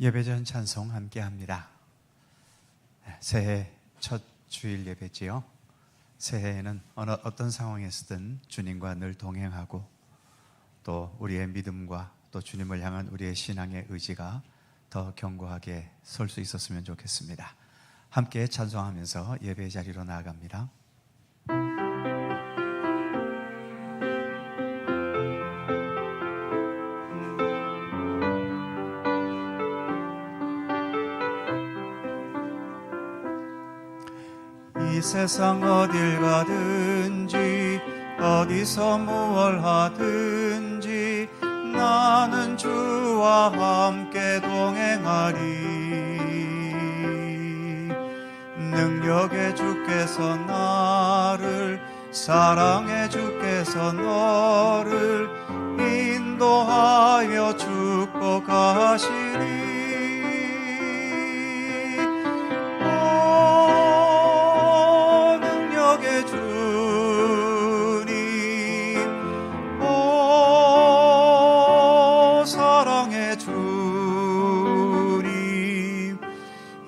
예배전 찬송 함께합니다. 새해 첫 주일 예배지요. 새해에는 어떤 상황에서든 주님과 늘 동행하고 또 우리의 믿음과 또 주님을 향한 우리의 신앙의 의지가 더 견고하게 설 수 있었으면 좋겠습니다. 함께 찬송하면서 예배 자리로 나아갑니다. 이 세상 어딜 가든지 어디서 무얼 하든지 나는 주와 함께 동행하리. 능력의 주께서 나를 사랑의 주께서 너를 인도하여 축복하시리.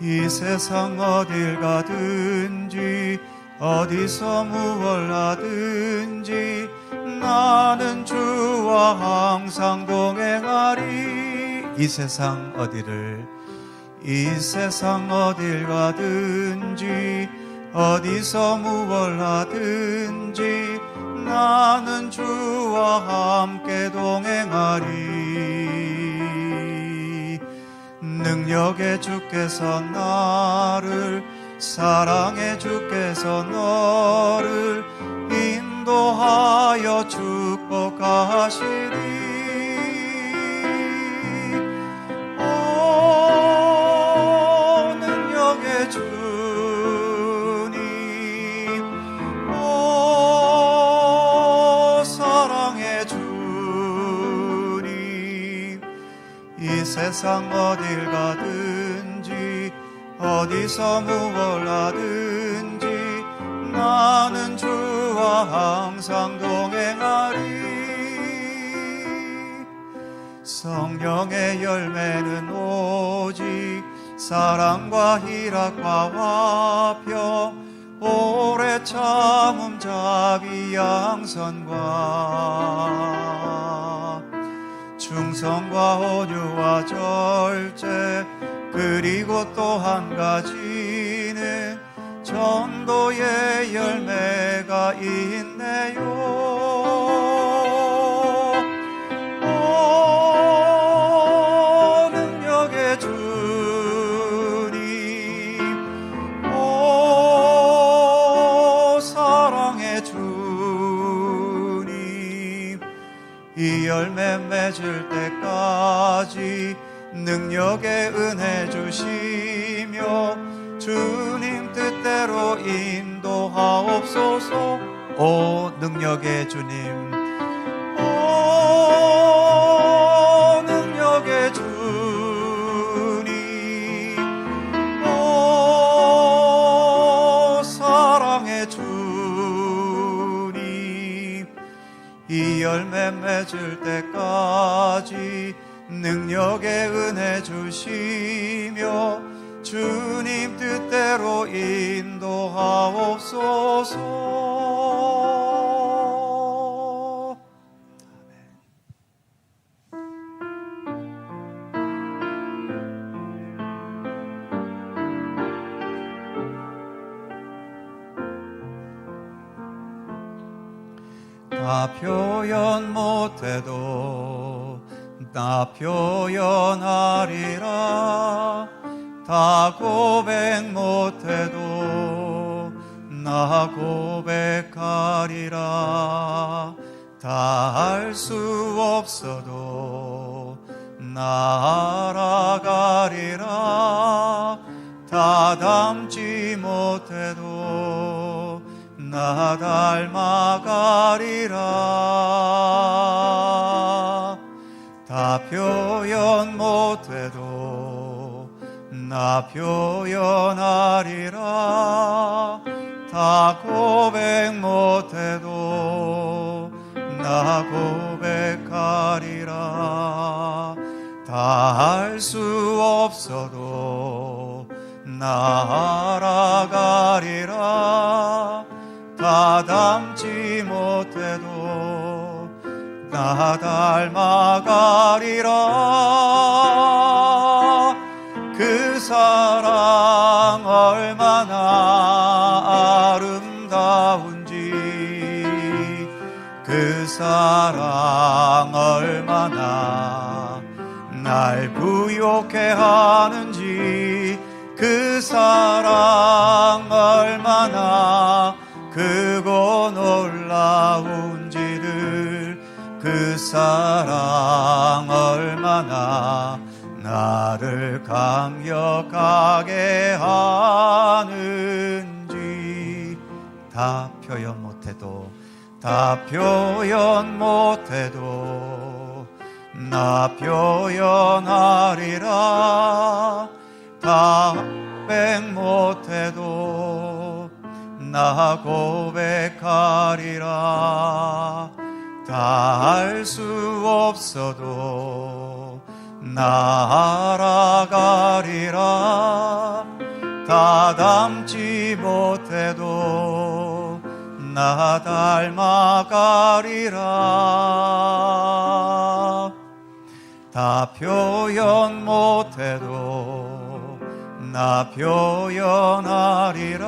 이 세상 어딜 가든지 어디서 무얼 하든지 나는 주와 항상 동행하리. 이 세상 어딜 가든지 어디서 무얼 하든지 나는 주와 함께 동행하리. 능력의 주께서 나를 사랑의 주께서 너를 인도하여 축복하시리. 오 능력의 주님, 오 사랑의 주님, 이 세상 어딜 가든지 어디서 무얼 하든지 나는 주와 항상 동행하리. 성령의 열매는 오직 사랑과 희락과 화평 오래 참음 자비 양선과 충성과 온유와 절제 그리고 또 한 가지는 전도의 열매가 있네요. 오 능력의 주님, 오 사랑의 주님, 이 열매 맺을 때까지 능력의 은혜 주시며 주님 뜻대로 인도하옵소서. 오 능력의 주님, 오 능력의 주님, 오 사랑의 주님, 이 열매 맺을 때까지 능력의 은혜 주시며 주님 뜻대로 인도하옵소서. 다 표현 못해도 나 표현하리라. 다 고백 못해도 나 고백하리라. 다 알 수 없어도 나 알아가리라. 다 담지 못해도 나 닮아가리라. 다 표현 못해도 나 표현하리라. 다 고백 못해도 나 고백하리라. 다 알 수 없어도 나아가리라. 다 닮지 못해도 나 닮아가리라. 그 사랑 얼마나 아름다운지, 그 사랑 얼마나 날 부욕해 하는지, 그 사랑 얼마나 크고 놀라운지를, 그 사랑 얼마나 나를 감격하게 하는지. 다 표현 못해도, 다 표현 못해도 나 표현하리라. 다 고백 못해도 나 고백하리라. 다 알 수 없어도 나 알아가리라. 다 닮지 못해도 나 닮아가리라. 다 표현 못해도 나 표현하리라.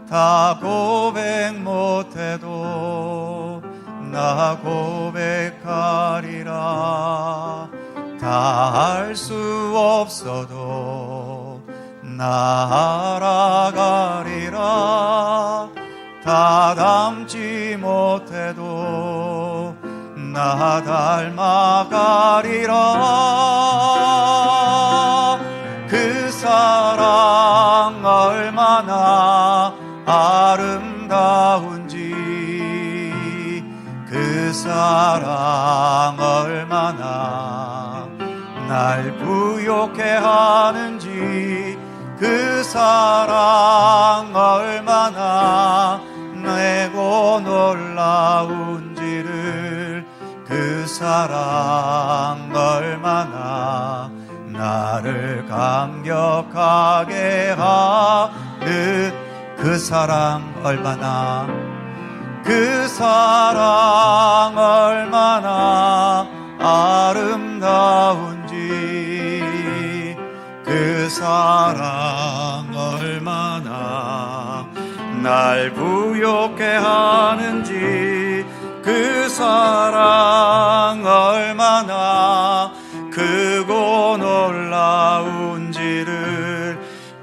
다 고백 못해도 나 고백하리라. 다 알 수 없어도 나 알아가리라. 다 닮지 못해도 나 닮아가리라. 그 사랑 얼마나 아름다운지, 그 사랑 얼마나 날 부욕해 하는지, 그 사랑 얼마나 내고 놀라운지를, 그 사랑 얼마나 나를 감격하게 하는, 그 사랑 얼마나, 그 사랑 얼마나 아름다운지, 그 사랑 얼마나 날 부욕해 하는지, 그 사랑 얼마나 크고 놀라운지를,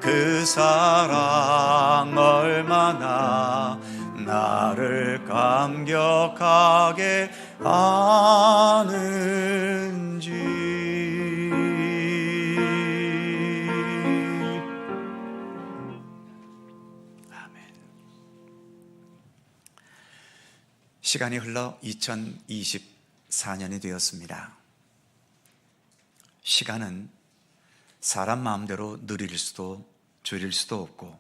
그 사랑 얼마나 나를 감격하게 하는지. 아멘. 시간이 흘러 2024년이 되었습니다. 시간은 사람 마음대로 느릴 수도 줄일 수도 없고,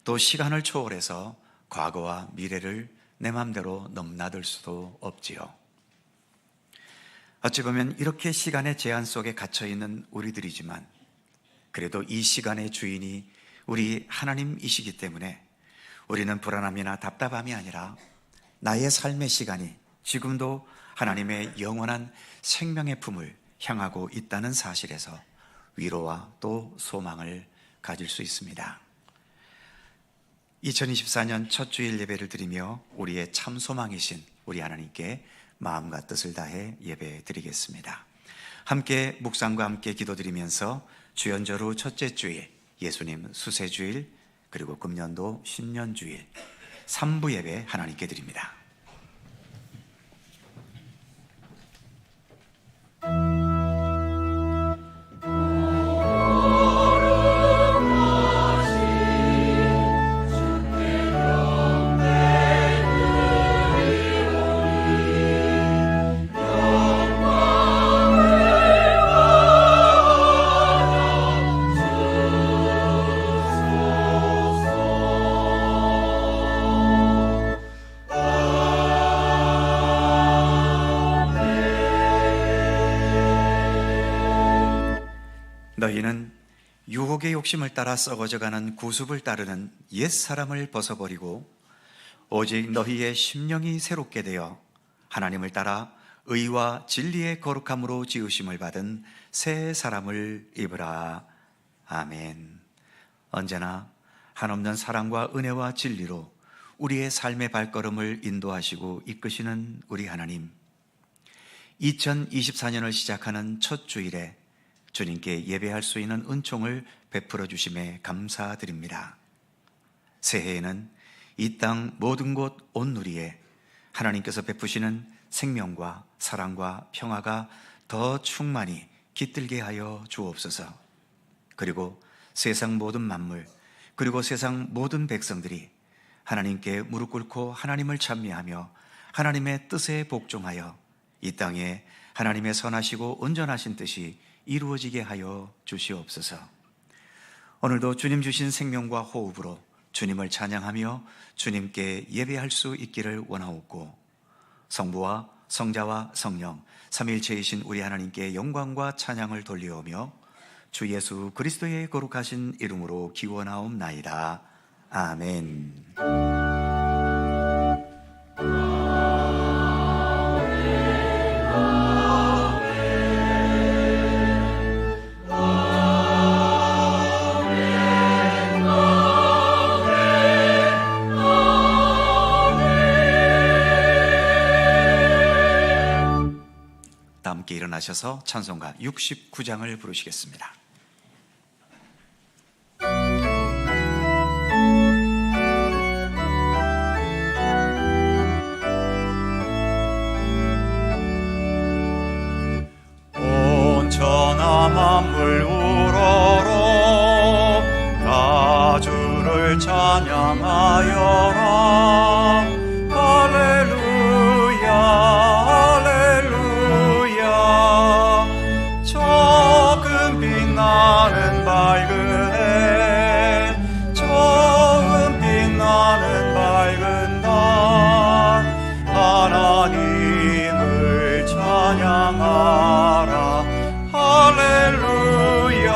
또 시간을 초월해서 과거와 미래를 내 마음대로 넘나들 수도 없지요. 어찌 보면 이렇게 시간의 제한 속에 갇혀있는 우리들이지만, 그래도 이 시간의 주인이 우리 하나님이시기 때문에 우리는 불안함이나 답답함이 아니라 나의 삶의 시간이 지금도 하나님의 영원한 생명의 품을 향하고 있다는 사실에서 위로와 또 소망을 가질 수 있습니다. 2024년 첫 주일 예배를 드리며 우리의 참 소망이신 우리 하나님께 마음과 뜻을 다해 예배 드리겠습니다. 함께 묵상과 함께 기도드리면서 주연절 후 첫째 주일, 예수님 수세주일, 그리고 금년도 신년주일 3부 예배 하나님께 드립니다. Oh 너희는 유혹의 욕심을 따라 썩어져가는 구습을 따르는 옛사람을 벗어버리고 오직 너희의 심령이 새롭게 되어 하나님을 따라 의와 진리의 거룩함으로 지으심을 받은 새 사람을 입으라. 아멘. 언제나 한없는 사랑과 은혜와 진리로 우리의 삶의 발걸음을 인도하시고 이끄시는 우리 하나님, 2024년을 시작하는 첫 주일에 주님께 예배할 수 있는 은총을 베풀어 주심에 감사드립니다. 새해에는 이 땅 모든 곳 온누리에 하나님께서 베푸시는 생명과 사랑과 평화가 더 충만히 깃들게 하여 주옵소서. 그리고 세상 모든 만물, 그리고 세상 모든 백성들이 하나님께 무릎 꿇고 하나님을 찬미하며 하나님의 뜻에 복종하여 이 땅에 하나님의 선하시고 온전하신 뜻이 이루어지게 하여 주시옵소서. 오늘도 주님 주신 생명과 호흡으로 주님을 찬양하며 주님께 예배할 수 있기를 원하옵고, 성부와 성자와 성령 삼위일체이신 우리 하나님께 영광과 찬양을 돌리오며 주 예수 그리스도의 거룩하신 이름으로 기원하옵나이다. 아멘. 함께 일어나셔서 찬송가 69장을 부르시겠습니다. 온천하 만물 우러러 다 주를 찬양하여라. 할렐루야 할렐루야. 조금 빛나는 밝은 해, 조금 빛나는 밝은 날, 하나님을 찬양하라. 할렐루야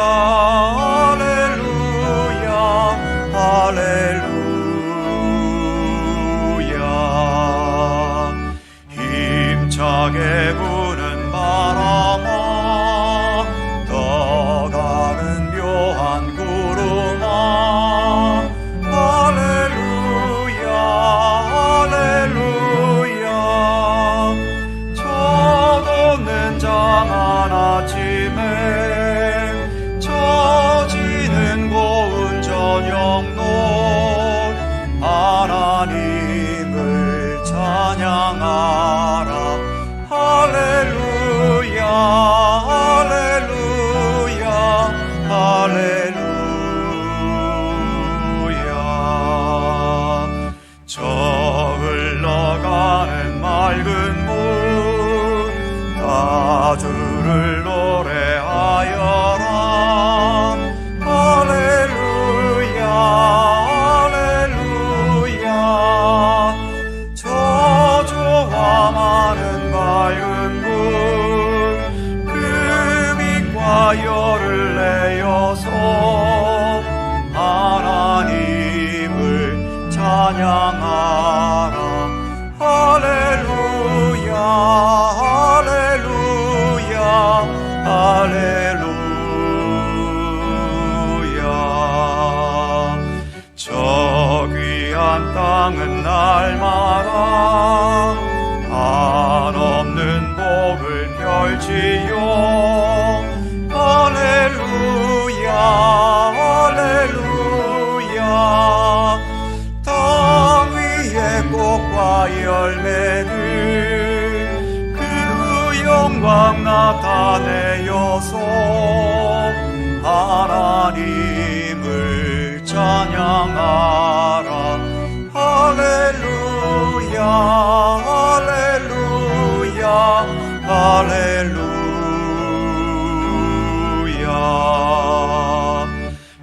할렐루야 할렐루야. 힘차게 부는 바람아, 떠가는 묘한 구름아, 할렐루야 할렐루야. 저돋는 장한 아침에, 처지는 고운 저녁노, 하나님을 찬양하라. 할렐루야 할렐루야 할렐루야. 저 흘러가는 맑은 물, 다 주를 노래하여라. 할렐루야 할렐루야. 저주와 많은 밝은 물, 그 빛과 열을 내어서 하나님을 찬양하라. 할렐루야 할렐루야 할렐루야. 저 귀한 땅은 날마다 한없는 복을 펼치요. 할렐루야 할렐루야. 땅 위에 꽃과 열매들, 그 영광 나타내어서 하나님을 찬양하라. 할렐루야 할렐루야 할렐루야.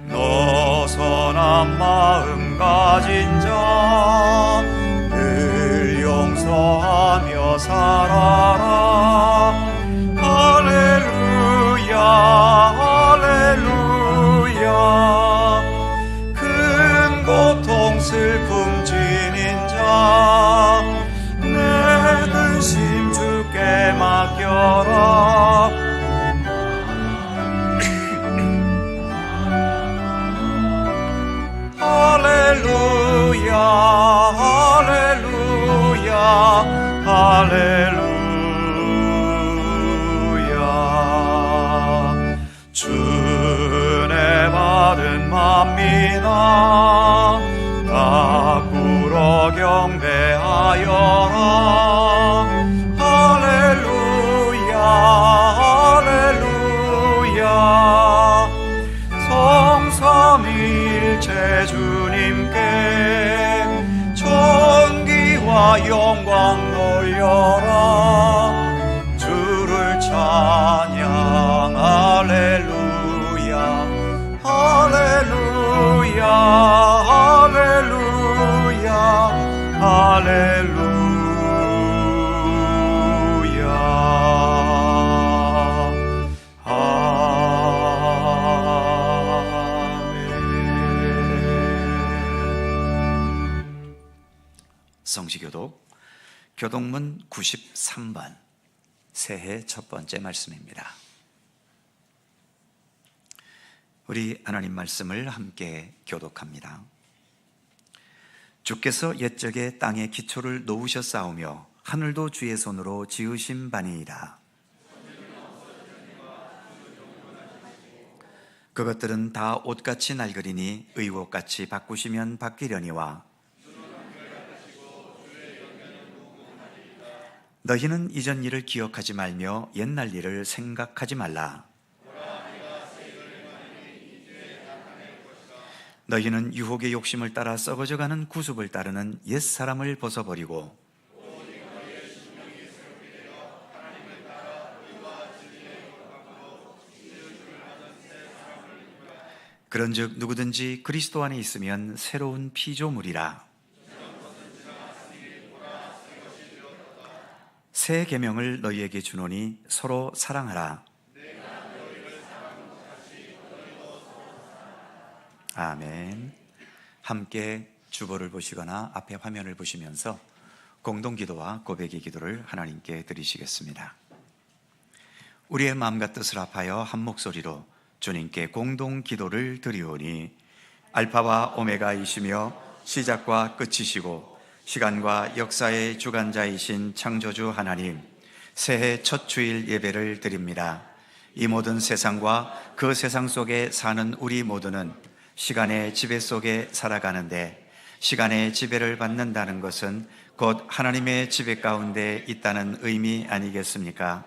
너 선한 마음 가진 자, 늘 용서하며 살아라. 할렐루야 할렐루야. 할렐루야 할렐루야 할렐루야. 주내 받은 만민아 다 꿇어 경배하여라. 할렐루야 할렐루야. 성삼일체 주님께 존귀와 영광 돌려라. 주를 찬양 할렐루야 할렐루야 할렐루야 할렐루야. 성시교독 교독문 93번 새해 첫 번째 말씀입니다. 우리 하나님 말씀을 함께 교독합니다. 주께서 옛적에 땅에 기초를 놓으셨사오며 하늘도 주의 손으로 지으신 바니이다. 그것들은 다 옷같이 낡으리니 의옷같이 바꾸시면 바뀌려니와 너희는 이전 일을 기억하지 말며 옛날 일을 생각하지 말라. 너희는 유혹의 욕심을 따라 썩어져가는 구습을 따르는 옛사람을 벗어버리고 그런즉 누구든지 그리스도 안에 있으면 새로운 피조물이라. 새 계명을 너희에게 주노니 서로 사랑하라. 아멘. 함께 주보를 보시거나 앞에 화면을 보시면서 공동기도와 고백의 기도를 하나님께 드리시겠습니다. 우리의 마음과 뜻을 합하여 한 목소리로 주님께 공동기도를 드리오니 알파와 오메가이시며 시작과 끝이시고 시간과 역사의 주관자이신 창조주 하나님, 새해 첫 주일 예배를 드립니다. 이 모든 세상과 그 세상 속에 사는 우리 모두는 시간의 지배 속에 살아가는데, 시간의 지배를 받는다는 것은 곧 하나님의 지배 가운데 있다는 의미 아니겠습니까?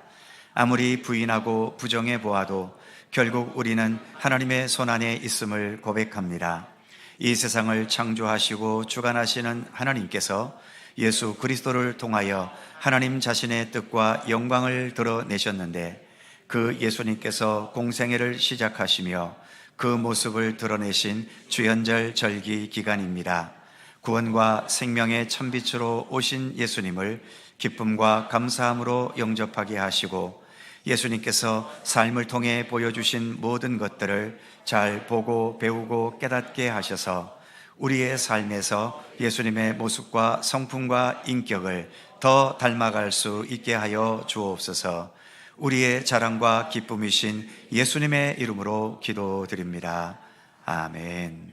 아무리 부인하고 부정해 보아도 결국 우리는 하나님의 손안에 있음을 고백합니다. 이 세상을 창조하시고 주관하시는 하나님께서 예수 그리스도를 통하여 하나님 자신의 뜻과 영광을 드러내셨는데, 그 예수님께서 공생애를 시작하시며 그 모습을 드러내신 주연절 절기 기간입니다. 구원과 생명의 참빛으로 오신 예수님을 기쁨과 감사함으로 영접하게 하시고, 예수님께서 삶을 통해 보여주신 모든 것들을 잘 보고 배우고 깨닫게 하셔서 우리의 삶에서 예수님의 모습과 성품과 인격을 더 닮아갈 수 있게 하여 주옵소서. 우리의 자랑과 기쁨이신 예수님의 이름으로 기도드립니다. 아멘.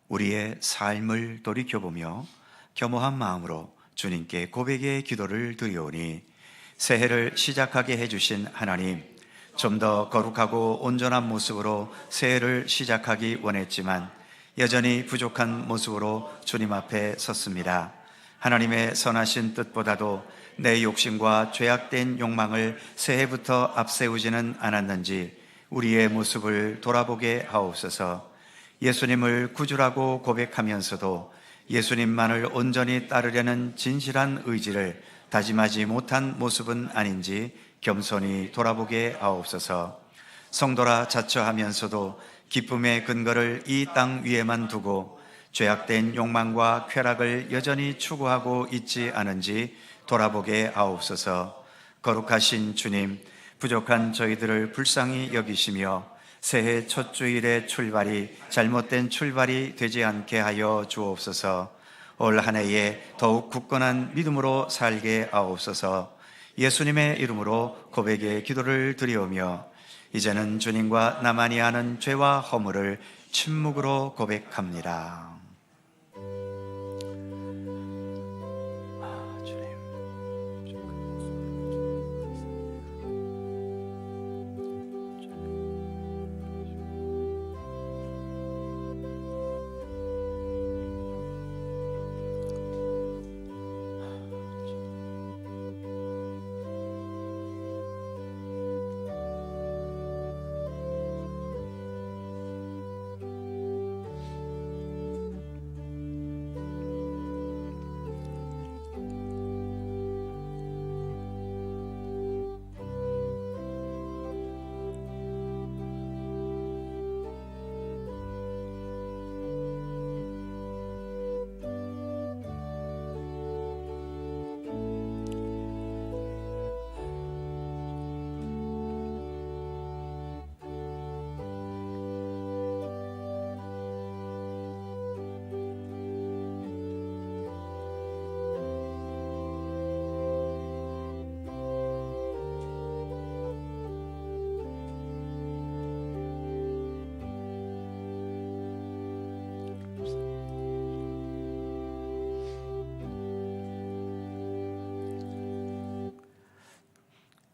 우리의 삶을 돌이켜보며 겸허한 마음으로 주님께 고백의 기도를 드리오니, 새해를 시작하게 해주신 하나님, 좀 더 거룩하고 온전한 모습으로 새해를 시작하기 원했지만 여전히 부족한 모습으로 주님 앞에 섰습니다. 하나님의 선하신 뜻보다도 내 욕심과 죄악된 욕망을 새해부터 앞세우지는 않았는지 우리의 모습을 돌아보게 하옵소서. 예수님을 구주라고 고백하면서도 예수님만을 온전히 따르려는 진실한 의지를 다짐하지 못한 모습은 아닌지 겸손히 돌아보게 하옵소서. 성도라 자처하면서도 기쁨의 근거를 이 땅 위에만 두고 죄악된 욕망과 쾌락을 여전히 추구하고 있지 않은지 돌아보게 하옵소서. 거룩하신 주님, 부족한 저희들을 불쌍히 여기시며 새해 첫 주일의 출발이 잘못된 출발이 되지 않게 하여 주옵소서. 올 한 해에 더욱 굳건한 믿음으로 살게 하옵소서. 예수님의 이름으로 고백의 기도를 드리오며 이제는 주님과 나만이 아는 죄와 허물을 침묵으로 고백합니다.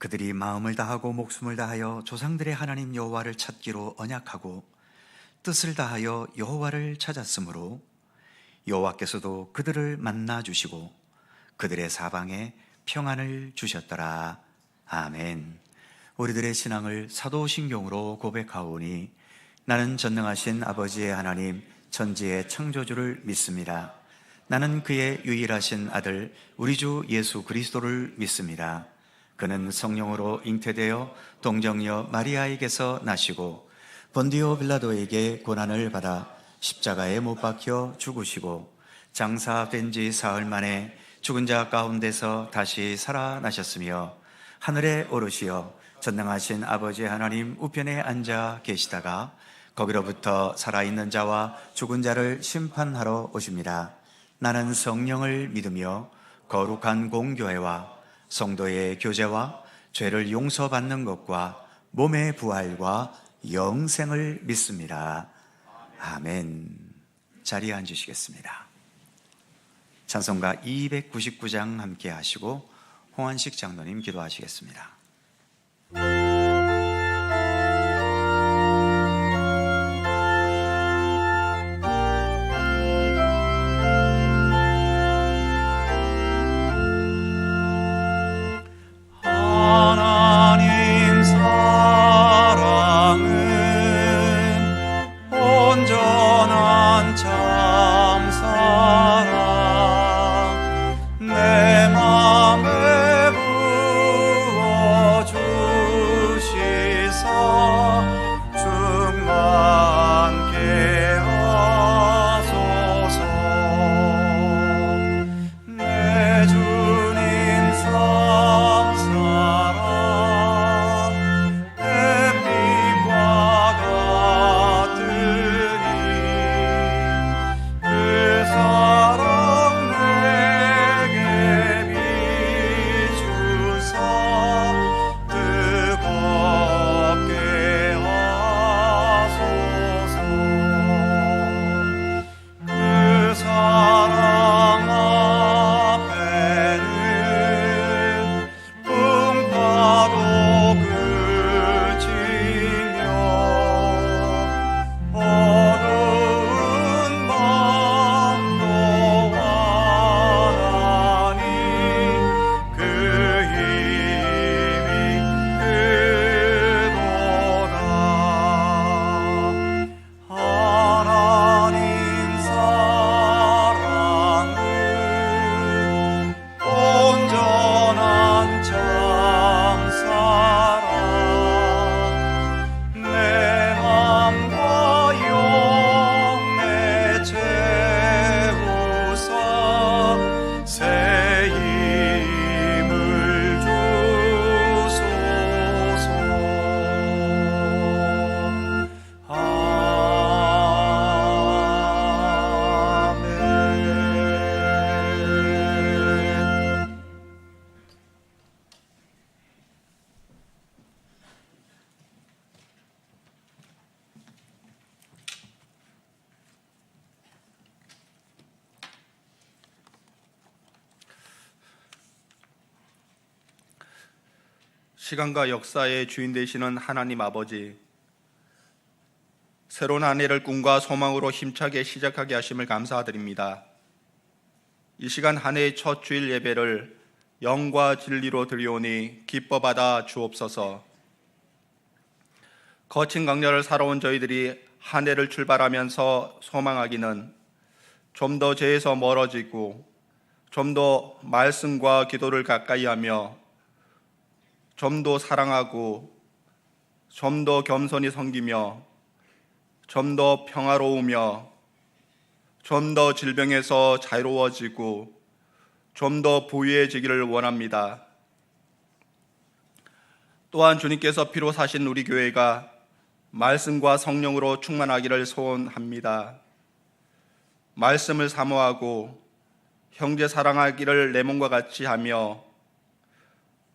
그들이 마음을 다하고 목숨을 다하여 조상들의 하나님 여호와를 찾기로 언약하고 뜻을 다하여 여호와를 찾았으므로 여호와께서도 그들을 만나 주시고 그들의 사방에 평안을 주셨더라. 아멘. 우리들의 신앙을 사도신경으로 고백하오니 나는 전능하신 아버지의 하나님 천지의 창조주를 믿습니다. 나는 그의 유일하신 아들 우리 주 예수 그리스도를 믿습니다. 그는 성령으로 잉태되어 동정녀 마리아에게서 나시고 본디오 빌라도에게 고난을 받아 십자가에 못 박혀 죽으시고 장사된 지 사흘 만에 죽은 자 가운데서 다시 살아나셨으며 하늘에 오르시어 전능하신 아버지 하나님 우편에 앉아 계시다가 거기로부터 살아있는 자와 죽은 자를 심판하러 오십니다. 나는 성령을 믿으며 거룩한 공교회와 성도의 교제와 죄를 용서받는 것과 몸의 부활과 영생을 믿습니다. 아멘. 자리에 앉으시겠습니다. 찬송가 299장 함께 하시고 홍한식 장로님 기도하시겠습니다. 내 맘에 부어 시간과 역사의 주인 되시는 하나님 아버지, 새로운 한 해를 꿈과 소망으로 힘차게 시작하게 하심을 감사드립니다. 이 시간 한 해의 첫 주일 예배를 영과 진리로 드리오니 기뻐 받아 주옵소서. 거친 강렬을 살아온 저희들이 한 해를 출발하면서 소망하기는 좀 더 죄에서 멀어지고 좀 더 말씀과 기도를 가까이 하며 좀 더 사랑하고 좀 더 겸손히 섬기며 좀 더 평화로우며 좀 더 질병에서 자유로워지고 좀 더 부유해지기를 원합니다. 또한 주님께서 피로 사신 우리 교회가 말씀과 성령으로 충만하기를 소원합니다. 말씀을 사모하고 형제 사랑하기를 내 몸과 같이 하며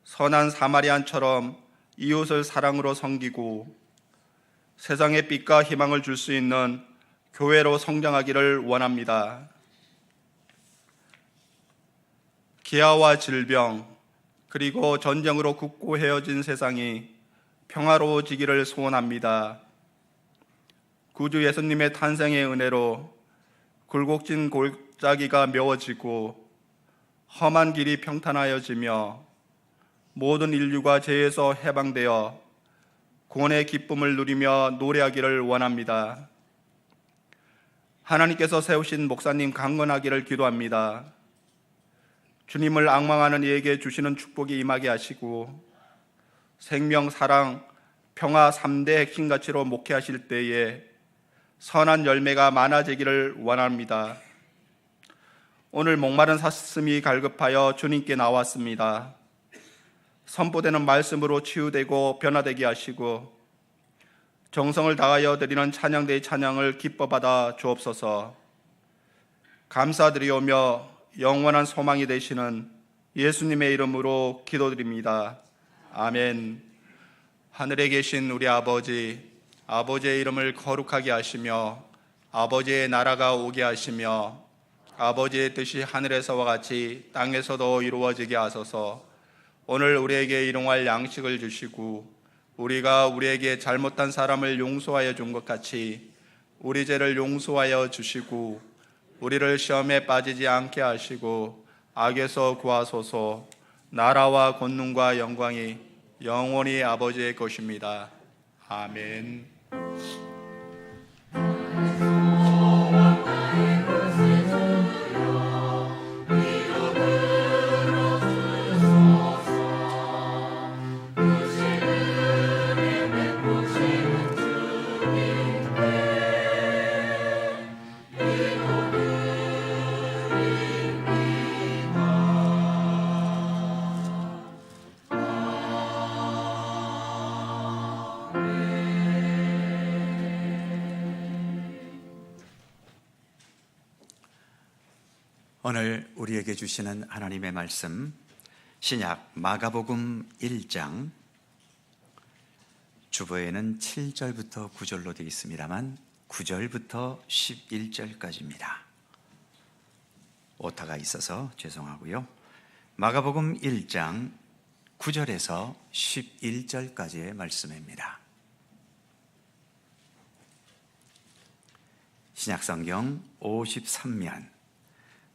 선한 사마리안처럼 이웃을 사랑으로 섬기고 세상의 빛과 희망을 줄 수 있는 교회로 성장하기를 원합니다. 기아와 질병 그리고 전쟁으로 굳고 헤어진 세상이 평화로워지기를 소원합니다. 구주 예수님의 탄생의 은혜로 굴곡진 골짜기가 메워지고 험한 길이 평탄하여지며 모든 인류가 죄에서 해방되어 구원의 기쁨을 누리며 노래하기를 원합니다. 하나님께서 세우신 목사님 강건하기를 기도합니다. 주님을 앙망하는 이에게 주시는 축복이 임하게 하시고 생명, 사랑, 평화 3대 핵심 가치로 목회하실 때에 선한 열매가 많아지기를 원합니다. 오늘 목마른 사슴이 갈급하여 주님께 나왔습니다. 선포되는 말씀으로 치유되고 변화되게 하시고 정성을 다하여 드리는 찬양대의 찬양을 기뻐 받아 주옵소서. 감사드리오며 영원한 소망이 되시는 예수님의 이름으로 기도드립니다. 아멘. 하늘에 계신 우리 아버지, 아버지의 이름을 거룩하게 하시며 아버지의 나라가 오게 하시며 아버지의 뜻이 하늘에서와 같이 땅에서도 이루어지게 하소서. 오늘 우리에게 일용할 양식을 주시고 우리가 우리에게 잘못한 사람을 용서하여 준 것 같이 우리 죄를 용서하여 주시고 우리를 시험에 빠지지 않게 하시고 악에서 구하소서. 나라와 권능과 영광이 영원히 아버지의 것입니다. 아멘. 오늘 우리에게 주시는 하나님의 말씀, 신약 마가복음 1장 주보에는 7절부터 9절로 되어 있습니다만 9절부터 11절까지입니다. 오타가 있어서 죄송하고요. 마가복음 1장 9절에서 11절까지의 말씀입니다. 신약성경 53면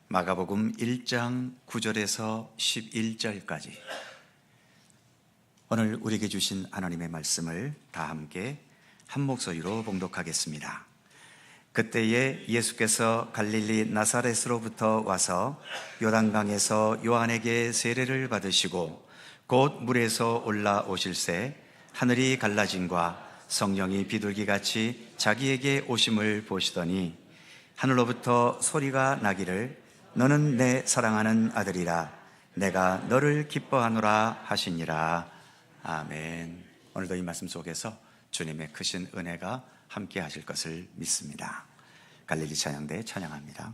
마가복음 1장 9절에서 11절까지 오늘 우리에게 주신 하나님의 말씀을 다 함께 한 목소리로 봉독하겠습니다. 그때에 예수께서 갈릴리 나사렛으로부터 와서 요단강에서 요한에게 세례를 받으시고 곧 물에서 올라오실새 하늘이 갈라짐과 성령이 비둘기같이 자기에게 오심을 보시더니 하늘로부터 소리가 나기를 너는 내 사랑하는 아들이라 내가 너를 기뻐하노라 하시니라. 아멘. 오늘도 이 말씀 속에서 주님의 크신 은혜가 함께 하실 것을 믿습니다. 갈릴리 찬양대 찬양합니다.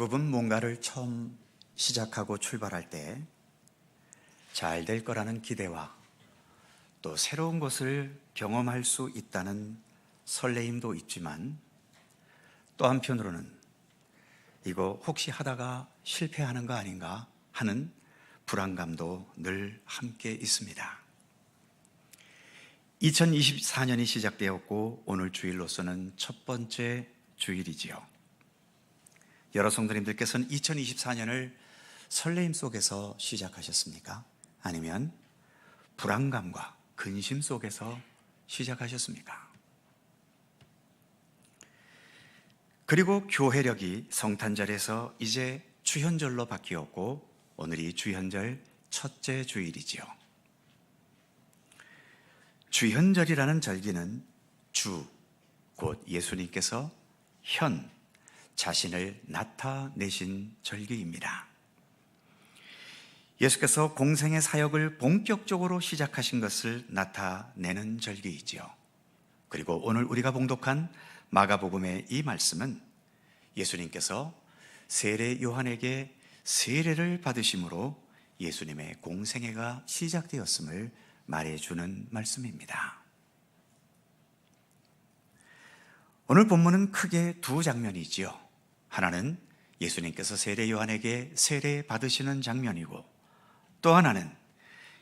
대부분 뭔가를 처음 시작하고 출발할 때 잘 될 거라는 기대와 또 새로운 것을 경험할 수 있다는 설레임도 있지만 또 한편으로는 이거 혹시 하다가 실패하는 거 아닌가 하는 불안감도 늘 함께 있습니다. 2024년이 시작되었고 오늘 주일로서는 첫 번째 주일이지요. 여러 성도님들께서는 2024년을 설레임 속에서 시작하셨습니까? 아니면 불안감과 근심 속에서 시작하셨습니까? 그리고 교회력이 성탄절에서 이제 주현절로 바뀌었고 오늘이 주현절 첫째 주일이지요. 주현절이라는 절기는 주, 곧 예수님께서 현, 자신을 나타내신 절기입니다. 예수께서 공생의 사역을 본격적으로 시작하신 것을 나타내는 절기이지요. 그리고 오늘 우리가 봉독한 마가복음의 이 말씀은 예수님께서 세례 요한에게 세례를 받으심으로 예수님의 공생애가 시작되었음을 말해주는 말씀입니다. 오늘 본문은 크게 두 장면이지요. 하나는 예수님께서 세례 요한에게 세례 받으시는 장면이고 또 하나는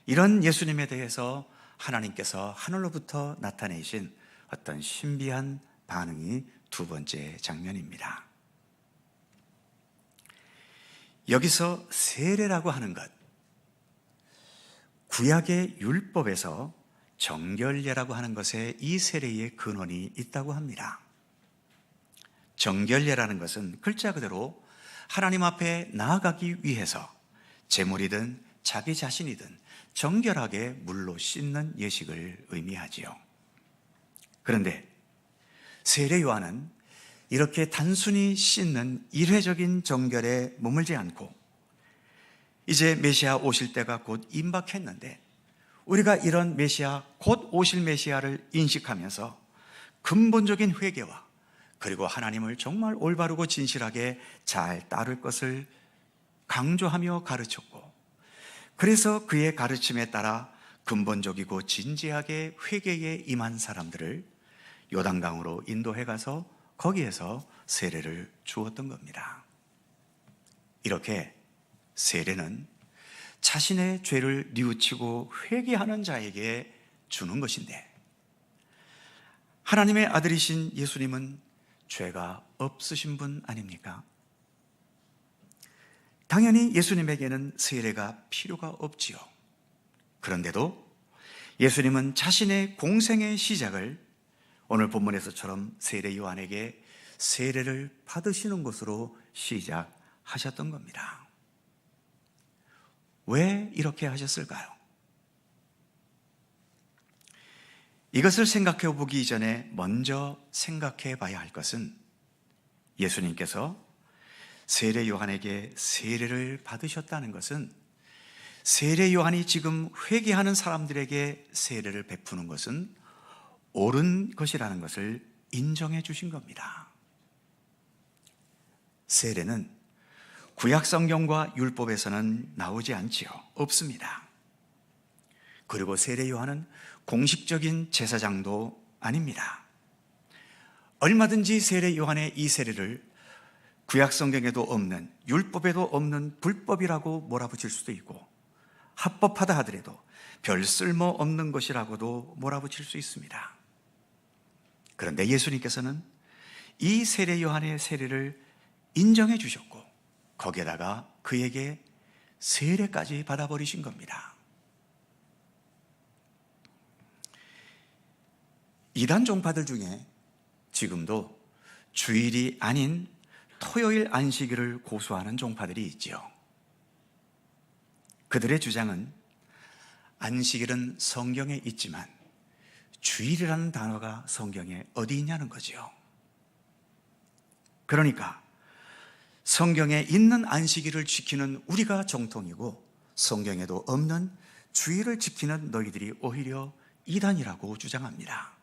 이런 예수님에 대해서 하나님께서 하늘로부터 나타내신 어떤 신비한 반응이 두 번째 장면입니다. 여기서 세례라고 하는 것, 구약의 율법에서 정결례라고 하는 것에 이 세례의 근원이 있다고 합니다. 정결례라는 것은 글자 그대로 하나님 앞에 나아가기 위해서 제물이든 자기 자신이든 정결하게 물로 씻는 예식을 의미하지요. 그런데 세례 요한은 이렇게 단순히 씻는 일회적인 정결에 머물지 않고 이제 메시아 오실 때가 곧 임박했는데 우리가 이런 메시아, 곧 오실 메시아를 인식하면서 근본적인 회개와 그리고 하나님을 정말 올바르고 진실하게 잘 따를 것을 강조하며 가르쳤고 그래서 그의 가르침에 따라 근본적이고 진지하게 회개에 임한 사람들을 요단강으로 인도해 가서 거기에서 세례를 주었던 겁니다. 이렇게 세례는 자신의 죄를 뉘우치고 회개하는 자에게 주는 것인데 하나님의 아들이신 예수님은 죄가 없으신 분 아닙니까? 당연히 예수님에게는 세례가 필요가 없지요. 그런데도 예수님은 자신의 공생의 시작을 오늘 본문에서처럼 세례 요한에게 세례를 받으시는 것으로 시작하셨던 겁니다. 왜 이렇게 하셨을까요? 이것을 생각해 보기 전에 먼저 생각해 봐야 할 것은 예수님께서 세례 요한에게 세례를 받으셨다는 것은 세례 요한이 지금 회개하는 사람들에게 세례를 베푸는 것은 옳은 것이라는 것을 인정해 주신 겁니다. 세례는 구약 성경과 율법에서는 나오지 않지요. 없습니다. 그리고 세례 요한은 공식적인 제사장도 아닙니다. 얼마든지 세례 요한의 이 세례를 구약 성경에도 없는, 율법에도 없는 불법이라고 몰아붙일 수도 있고 합법하다 하더라도 별 쓸모없는 것이라고도 몰아붙일 수 있습니다. 그런데 예수님께서는 이 세례 요한의 세례를 인정해 주셨고 거기에다가 그에게 세례까지 받아버리신 겁니다. 이단 종파들 중에 지금도 주일이 아닌 토요일 안식일을 고수하는 종파들이 있지요. 그들의 주장은 안식일은 성경에 있지만 주일이라는 단어가 성경에 어디 있냐는 거지요. 그러니까 성경에 있는 안식일을 지키는 우리가 정통이고 성경에도 없는 주일을 지키는 너희들이 오히려 이단이라고 주장합니다.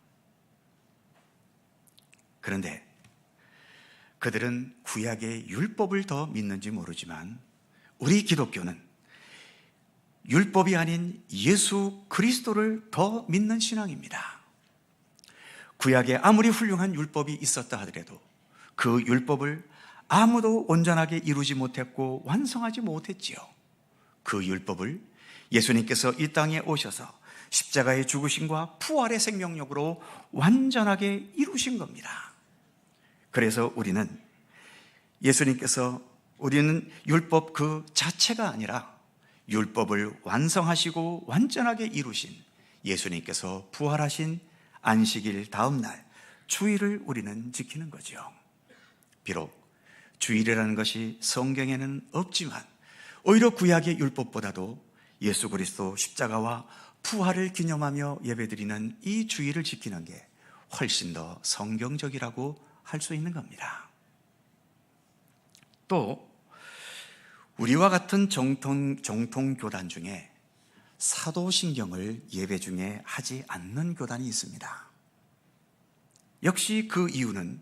그런데 그들은 구약의 율법을 더 믿는지 모르지만 우리 기독교는 율법이 아닌 예수 그리스도를 더 믿는 신앙입니다. 구약에 아무리 훌륭한 율법이 있었다 하더라도 그 율법을 아무도 온전하게 이루지 못했고 완성하지 못했지요. 그 율법을 예수님께서 이 땅에 오셔서 십자가의 죽으심과 부활의 생명력으로 완전하게 이루신 겁니다. 그래서 우리는 율법 그 자체가 아니라 율법을 완성하시고 완전하게 이루신 예수님께서 부활하신 안식일 다음 날 주일을 우리는 지키는 거죠. 비록 주일이라는 것이 성경에는 없지만 오히려 구약의 율법보다도 예수 그리스도 십자가와 부활을 기념하며 예배드리는 이 주일을 지키는 게 훨씬 더 성경적이라고 할 수 있는 겁니다. 또 우리와 같은 정통 교단 중에 사도신경을 예배 중에 하지 않는 교단이 있습니다. 역시 그 이유는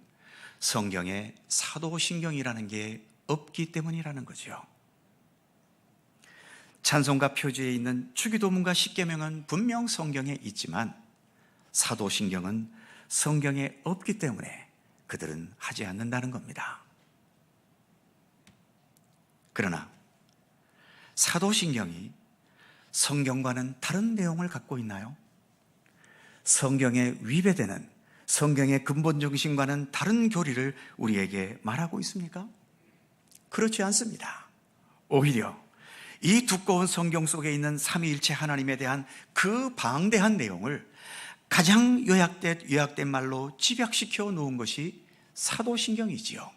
성경에 사도신경이라는 게 없기 때문이라는 거죠. 찬송가 표지에 있는 주기도문과 십계명은 분명 성경에 있지만 사도신경은 성경에 없기 때문에 그들은 하지 않는다는 겁니다. 그러나 사도신경이 성경과는 다른 내용을 갖고 있나요? 성경에 위배되는 성경의 근본 정신과는 다른 교리를 우리에게 말하고 있습니까? 그렇지 않습니다. 오히려 이 두꺼운 성경 속에 있는 삼위일체 하나님에 대한 그 방대한 내용을 가장 요약된 말로 집약시켜 놓은 것이 사도신경이지요.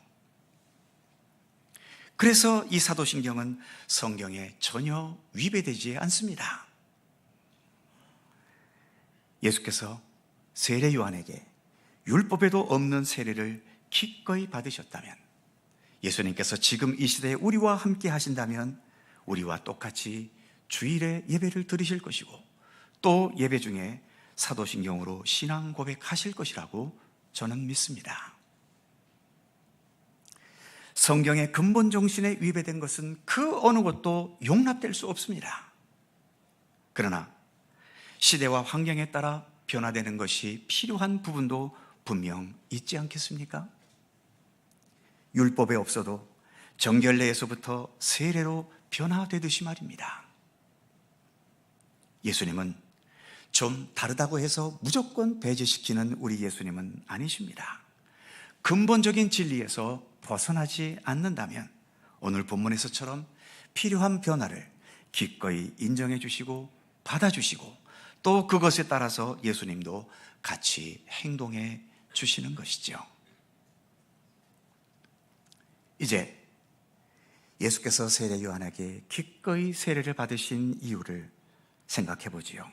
그래서 이 사도신경은 성경에 전혀 위배되지 않습니다. 예수께서 세례 요한에게 율법에도 없는 세례를 기꺼이 받으셨다면, 예수님께서 지금 이 시대에 우리와 함께 하신다면 우리와 똑같이 주일에 예배를 드리실 것이고 또 예배 중에 사도신경으로 신앙 고백하실 것이라고 저는 믿습니다. 성경의 근본 정신에 위배된 것은 그 어느 것도 용납될 수 없습니다. 그러나 시대와 환경에 따라 변화되는 것이 필요한 부분도 분명 있지 않겠습니까? 율법에 없어도 정결례에서부터 세례로 변화되듯이 말입니다. 예수님은 좀 다르다고 해서 무조건 배제시키는 우리 예수님은 아니십니다. 근본적인 진리에서 벗어나지 않는다면 오늘 본문에서처럼 필요한 변화를 기꺼이 인정해 주시고 받아주시고 또 그것에 따라서 예수님도 같이 행동해 주시는 것이죠. 이제 예수께서 세례 요한에게 기꺼이 세례를 받으신 이유를 생각해 보지요.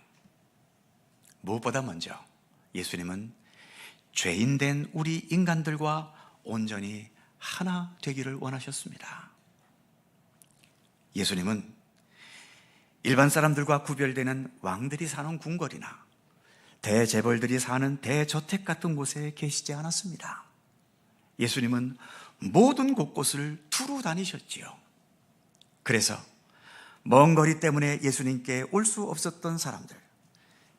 무엇보다 먼저 예수님은 죄인된 우리 인간들과 온전히 하나 되기를 원하셨습니다. 예수님은 일반 사람들과 구별되는 왕들이 사는 궁궐이나 대재벌들이 사는 대저택 같은 곳에 계시지 않았습니다. 예수님은 모든 곳곳을 두루 다니셨지요. 그래서 먼 거리 때문에 예수님께 올 수 없었던 사람들,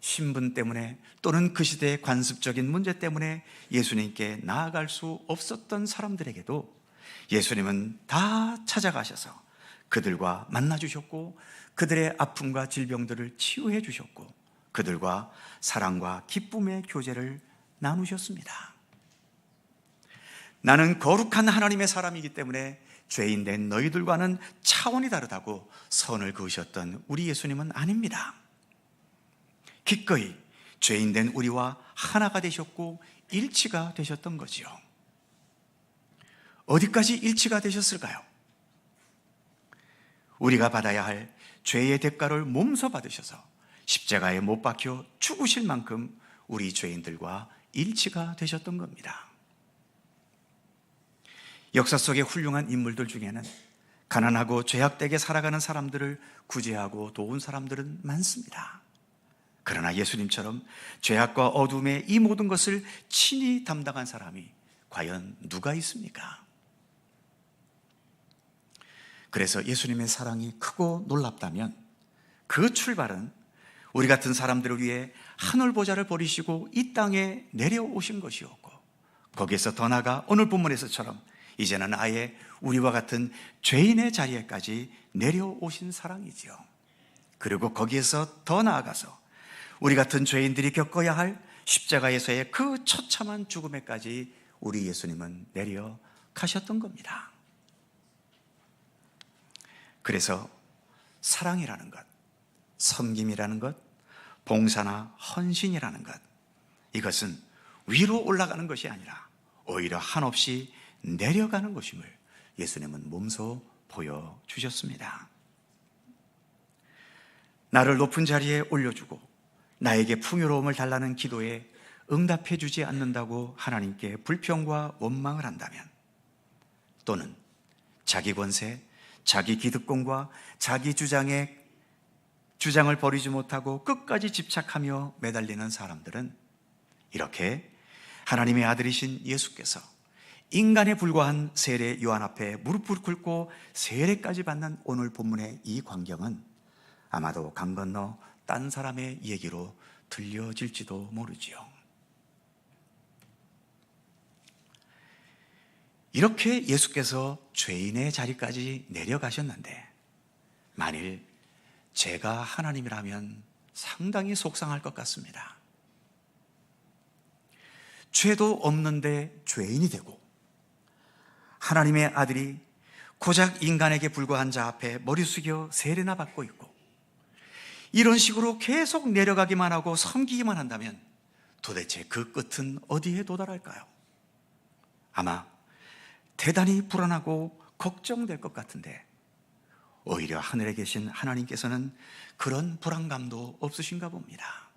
신분 때문에 또는 그 시대의 관습적인 문제 때문에 예수님께 나아갈 수 없었던 사람들에게도 예수님은 다 찾아가셔서 그들과 만나 주셨고 그들의 아픔과 질병들을 치유해 주셨고 그들과 사랑과 기쁨의 교제를 나누셨습니다. 나는 거룩한 하나님의 사람이기 때문에 죄인된 너희들과는 차원이 다르다고 선을 그으셨던 우리 예수님은 아닙니다. 기꺼이 죄인된 우리와 하나가 되셨고 일치가 되셨던 거지요. 어디까지 일치가 되셨을까요? 우리가 받아야 할 죄의 대가를 몸소 받으셔서 십자가에 못 박혀 죽으실 만큼 우리 죄인들과 일치가 되셨던 겁니다. 역사 속의 훌륭한 인물들 중에는 가난하고 죄악되게 살아가는 사람들을 구제하고 도운 사람들은 많습니다. 그러나 예수님처럼 죄악과 어둠의 이 모든 것을 친히 담당한 사람이 과연 누가 있습니까? 그래서 예수님의 사랑이 크고 놀랍다면 그 출발은 우리 같은 사람들을 위해 하늘 보좌를 버리시고 이 땅에 내려오신 것이었고, 거기에서 더 나아가 오늘 본문에서처럼 이제는 아예 우리와 같은 죄인의 자리에까지 내려오신 사랑이지요. 그리고 거기에서 더 나아가서 우리 같은 죄인들이 겪어야 할 십자가에서의 그 처참한 죽음에까지 우리 예수님은 내려가셨던 겁니다. 그래서 사랑이라는 것, 섬김이라는 것, 봉사나 헌신이라는 것, 이것은 위로 올라가는 것이 아니라 오히려 한없이 내려가는 것임을 예수님은 몸소 보여주셨습니다. 나를 높은 자리에 올려주고 나에게 풍요로움을 달라는 기도에 응답해 주지 않는다고 하나님께 불평과 원망을 한다면, 또는 자기 권세, 자기 기득권과 자기 주장을 버리지 못하고 끝까지 집착하며 매달리는 사람들은 이렇게 하나님의 아들이신 예수께서 인간에 불과한 세례 요한 앞에 무릎을 꿇고 세례까지 받는 오늘 본문의 이 광경은 아마도 강 건너 딴 사람의 얘기로 들려질지도 모르지요. 이렇게 예수께서 죄인의 자리까지 내려가셨는데, 만일 제가 하나님이라면 상당히 속상할 것 같습니다. 죄도 없는데 죄인이 되고, 하나님의 아들이 고작 인간에게 불과한 자 앞에 머리 숙여 세례나 받고 있고, 이런 식으로 계속 내려가기만 하고 섬기기만 한다면 도대체 그 끝은 어디에 도달할까요? 아마 대단히 불안하고 걱정될 것 같은데, 오히려 하늘에 계신 하나님께서는 그런 불안감도 없으신가 봅니다.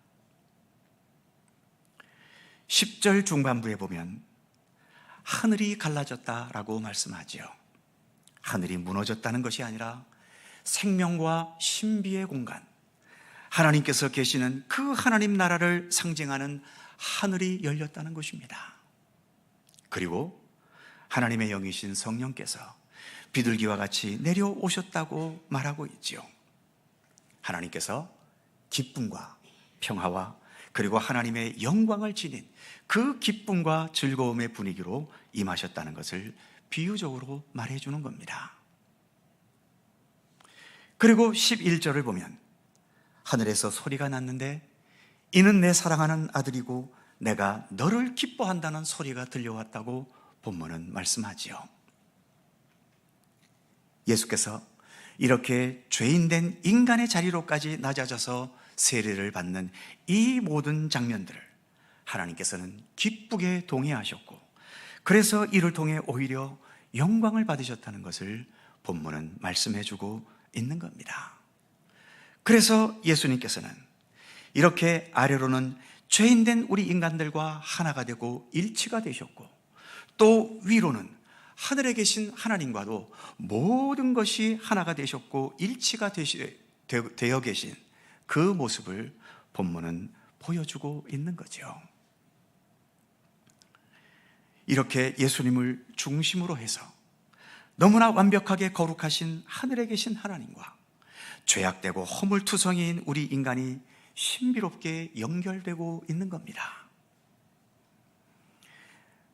10절 중반부에 보면 하늘이 갈라졌다라고 말씀하지요. 하늘이 무너졌다는 것이 아니라 생명과 신비의 공간, 하나님께서 계시는 그 하나님 나라를 상징하는 하늘이 열렸다는 것입니다. 그리고 하나님의 영이신 성령께서 비둘기와 같이 내려오셨다고 말하고 있지요. 하나님께서 기쁨과 평화와 그리고 하나님의 영광을 지닌 그 기쁨과 즐거움의 분위기로 임하셨다는 것을 비유적으로 말해주는 겁니다. 그리고 11절을 보면 하늘에서 소리가 났는데 이는 내 사랑하는 아들이고 내가 너를 기뻐한다는 소리가 들려왔다고 본문은 말씀하지요. 예수께서 이렇게 죄인된 인간의 자리로까지 낮아져서 세례를 받는 이 모든 장면들을 하나님께서는 기쁘게 동의하셨고, 그래서 이를 통해 오히려 영광을 받으셨다는 것을 본문은 말씀해주고 있는 겁니다. 그래서 예수님께서는 이렇게 아래로는 죄인된 우리 인간들과 하나가 되고 일치가 되셨고, 또 위로는 하늘에 계신 하나님과도 모든 것이 하나가 되셨고 일치가 되어 계신 그 모습을 본문은 보여주고 있는 거죠. 이렇게 예수님을 중심으로 해서 너무나 완벽하게 거룩하신 하늘에 계신 하나님과 죄악되고 허물투성이인 우리 인간이 신비롭게 연결되고 있는 겁니다.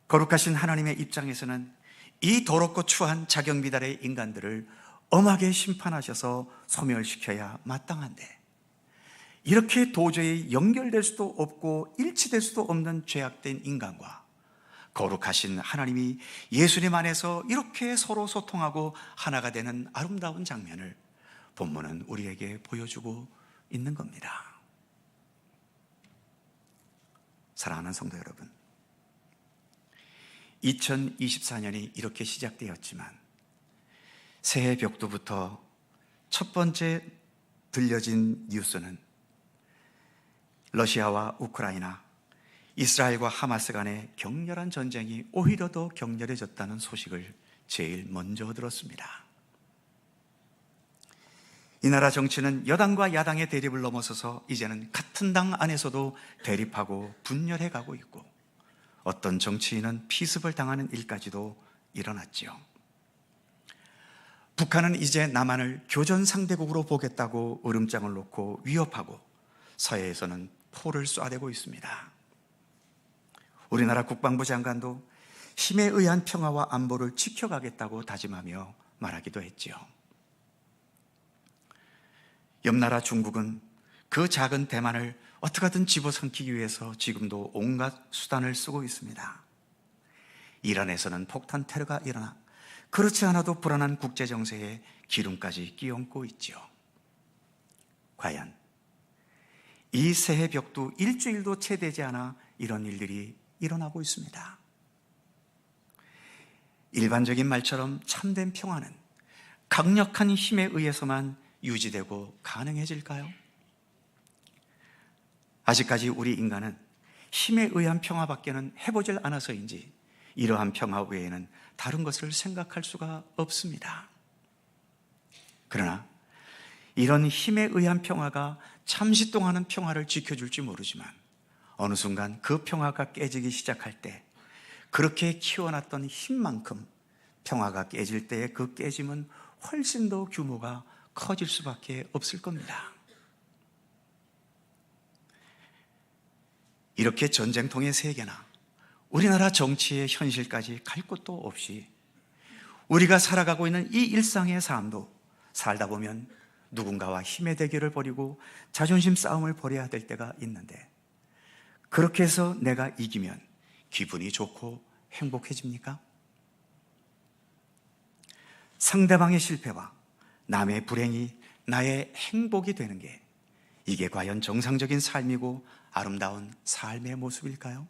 거룩하신 하나님의 입장에서는 이 더럽고 추한 자경미달의 인간들을 엄하게 심판하셔서 소멸시켜야 마땅한데, 이렇게 도저히 연결될 수도 없고 일치될 수도 없는 죄악된 인간과 거룩하신 하나님이 예수님 안에서 이렇게 서로 소통하고 하나가 되는 아름다운 장면을 본문은 우리에게 보여주고 있는 겁니다. 사랑하는 성도 여러분, 2024년이 이렇게 시작되었지만 새해 벽두부터 첫 번째 들려진 뉴스는 러시아와 우크라이나, 이스라엘과 하마스 간의 격렬한 전쟁이 오히려 더 격렬해졌다는 소식을 제일 먼저 들었습니다. 이 나라 정치는 여당과 야당의 대립을 넘어서서 이제는 같은 당 안에서도 대립하고 분열해 가고 있고, 어떤 정치인은 피습을 당하는 일까지도 일어났지요. 북한은 이제 남한을 교전 상대국으로 보겠다고 으름장을 놓고 위협하고 서해에서는 포를 쏴대고 있습니다. 우리나라 국방부 장관도 힘에 의한 평화와 안보를 지켜가겠다고 다짐하며 말하기도 했지요. 옆나라 중국은 그 작은 대만을 어떻게든 집어삼키기 위해서 지금도 온갖 수단을 쓰고 있습니다. 이란에서는 폭탄 테러가 일어나 그렇지 않아도 불안한 국제 정세에 기름까지 끼얹고 있지요. 과연 이 새해 벽도 일주일도 채 되지 않아 이런 일들이 일어나고 있습니다. 일반적인 말처럼 참된 평화는 강력한 힘에 의해서만 유지되고 가능해질까요? 아직까지 우리 인간은 힘에 의한 평화밖에는 해보질 않아서인지 이러한 평화 외에는 다른 것을 생각할 수가 없습니다. 그러나 이런 힘에 의한 평화가 잠시 동안은 평화를 지켜줄지 모르지만 어느 순간 그 평화가 깨지기 시작할 때 그렇게 키워놨던 힘만큼 평화가 깨질 때의 그 깨짐은 훨씬 더 규모가 커질 수밖에 없을 겁니다. 이렇게 전쟁통의 세계나 우리나라 정치의 현실까지 갈 곳도 없이 우리가 살아가고 있는 이 일상의 삶도 살다 보면 누군가와 힘의 대결을 벌이고 자존심 싸움을 벌여야 될 때가 있는데 그렇게 해서 내가 이기면 기분이 좋고 행복해집니까? 상대방의 실패와 남의 불행이 나의 행복이 되는 게 이게 과연 정상적인 삶이고 아름다운 삶의 모습일까요?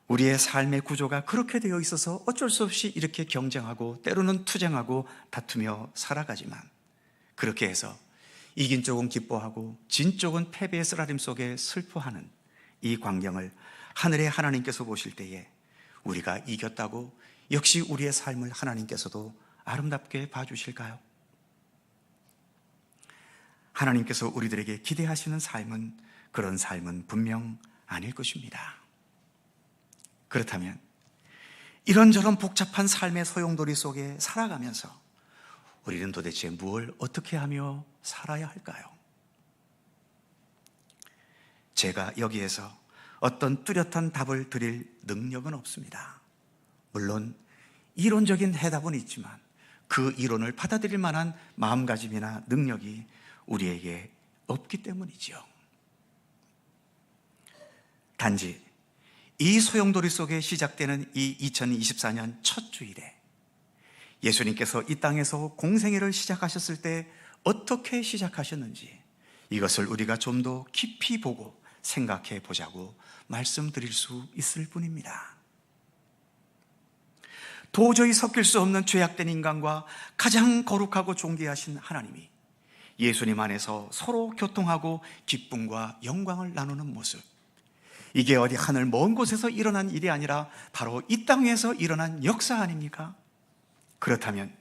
우리의 삶의 구조가 그렇게 되어 있어서 어쩔 수 없이 이렇게 경쟁하고 때로는 투쟁하고 다투며 살아가지만 그렇게 해서 이긴 쪽은 기뻐하고 진 쪽은 패배의 쓰라림 속에 슬퍼하는 이 광경을 하늘의 하나님께서 보실 때에 우리가 이겼다고 역시 우리의 삶을 하나님께서도 아름답게 봐주실까요? 하나님께서 우리들에게 기대하시는 삶은 그런 삶은 분명 아닐 것입니다. 그렇다면 이런저런 복잡한 삶의 소용돌이 속에 살아가면서 우리는 도대체 무엇을 어떻게 하며 살아야 할까요? 제가 여기에서 어떤 뚜렷한 답을 드릴 능력은 없습니다. 물론 이론적인 해답은 있지만 그 이론을 받아들일 만한 마음가짐이나 능력이 우리에게 없기 때문이죠. 단지 이 소용돌이 속에 시작되는 이 2024년 첫 주일에 예수님께서 이 땅에서 공생애를 시작하셨을 때 어떻게 시작하셨는지 이것을 우리가 좀 더 깊이 보고 생각해 보자고 말씀드릴 수 있을 뿐입니다. 도저히 섞일 수 없는 죄악된 인간과 가장 거룩하고 존귀하신 하나님이 예수님 안에서 서로 교통하고 기쁨과 영광을 나누는 모습, 이게 어디 하늘 먼 곳에서 일어난 일이 아니라 바로 이 땅에서 일어난 역사 아닙니까? 그렇다면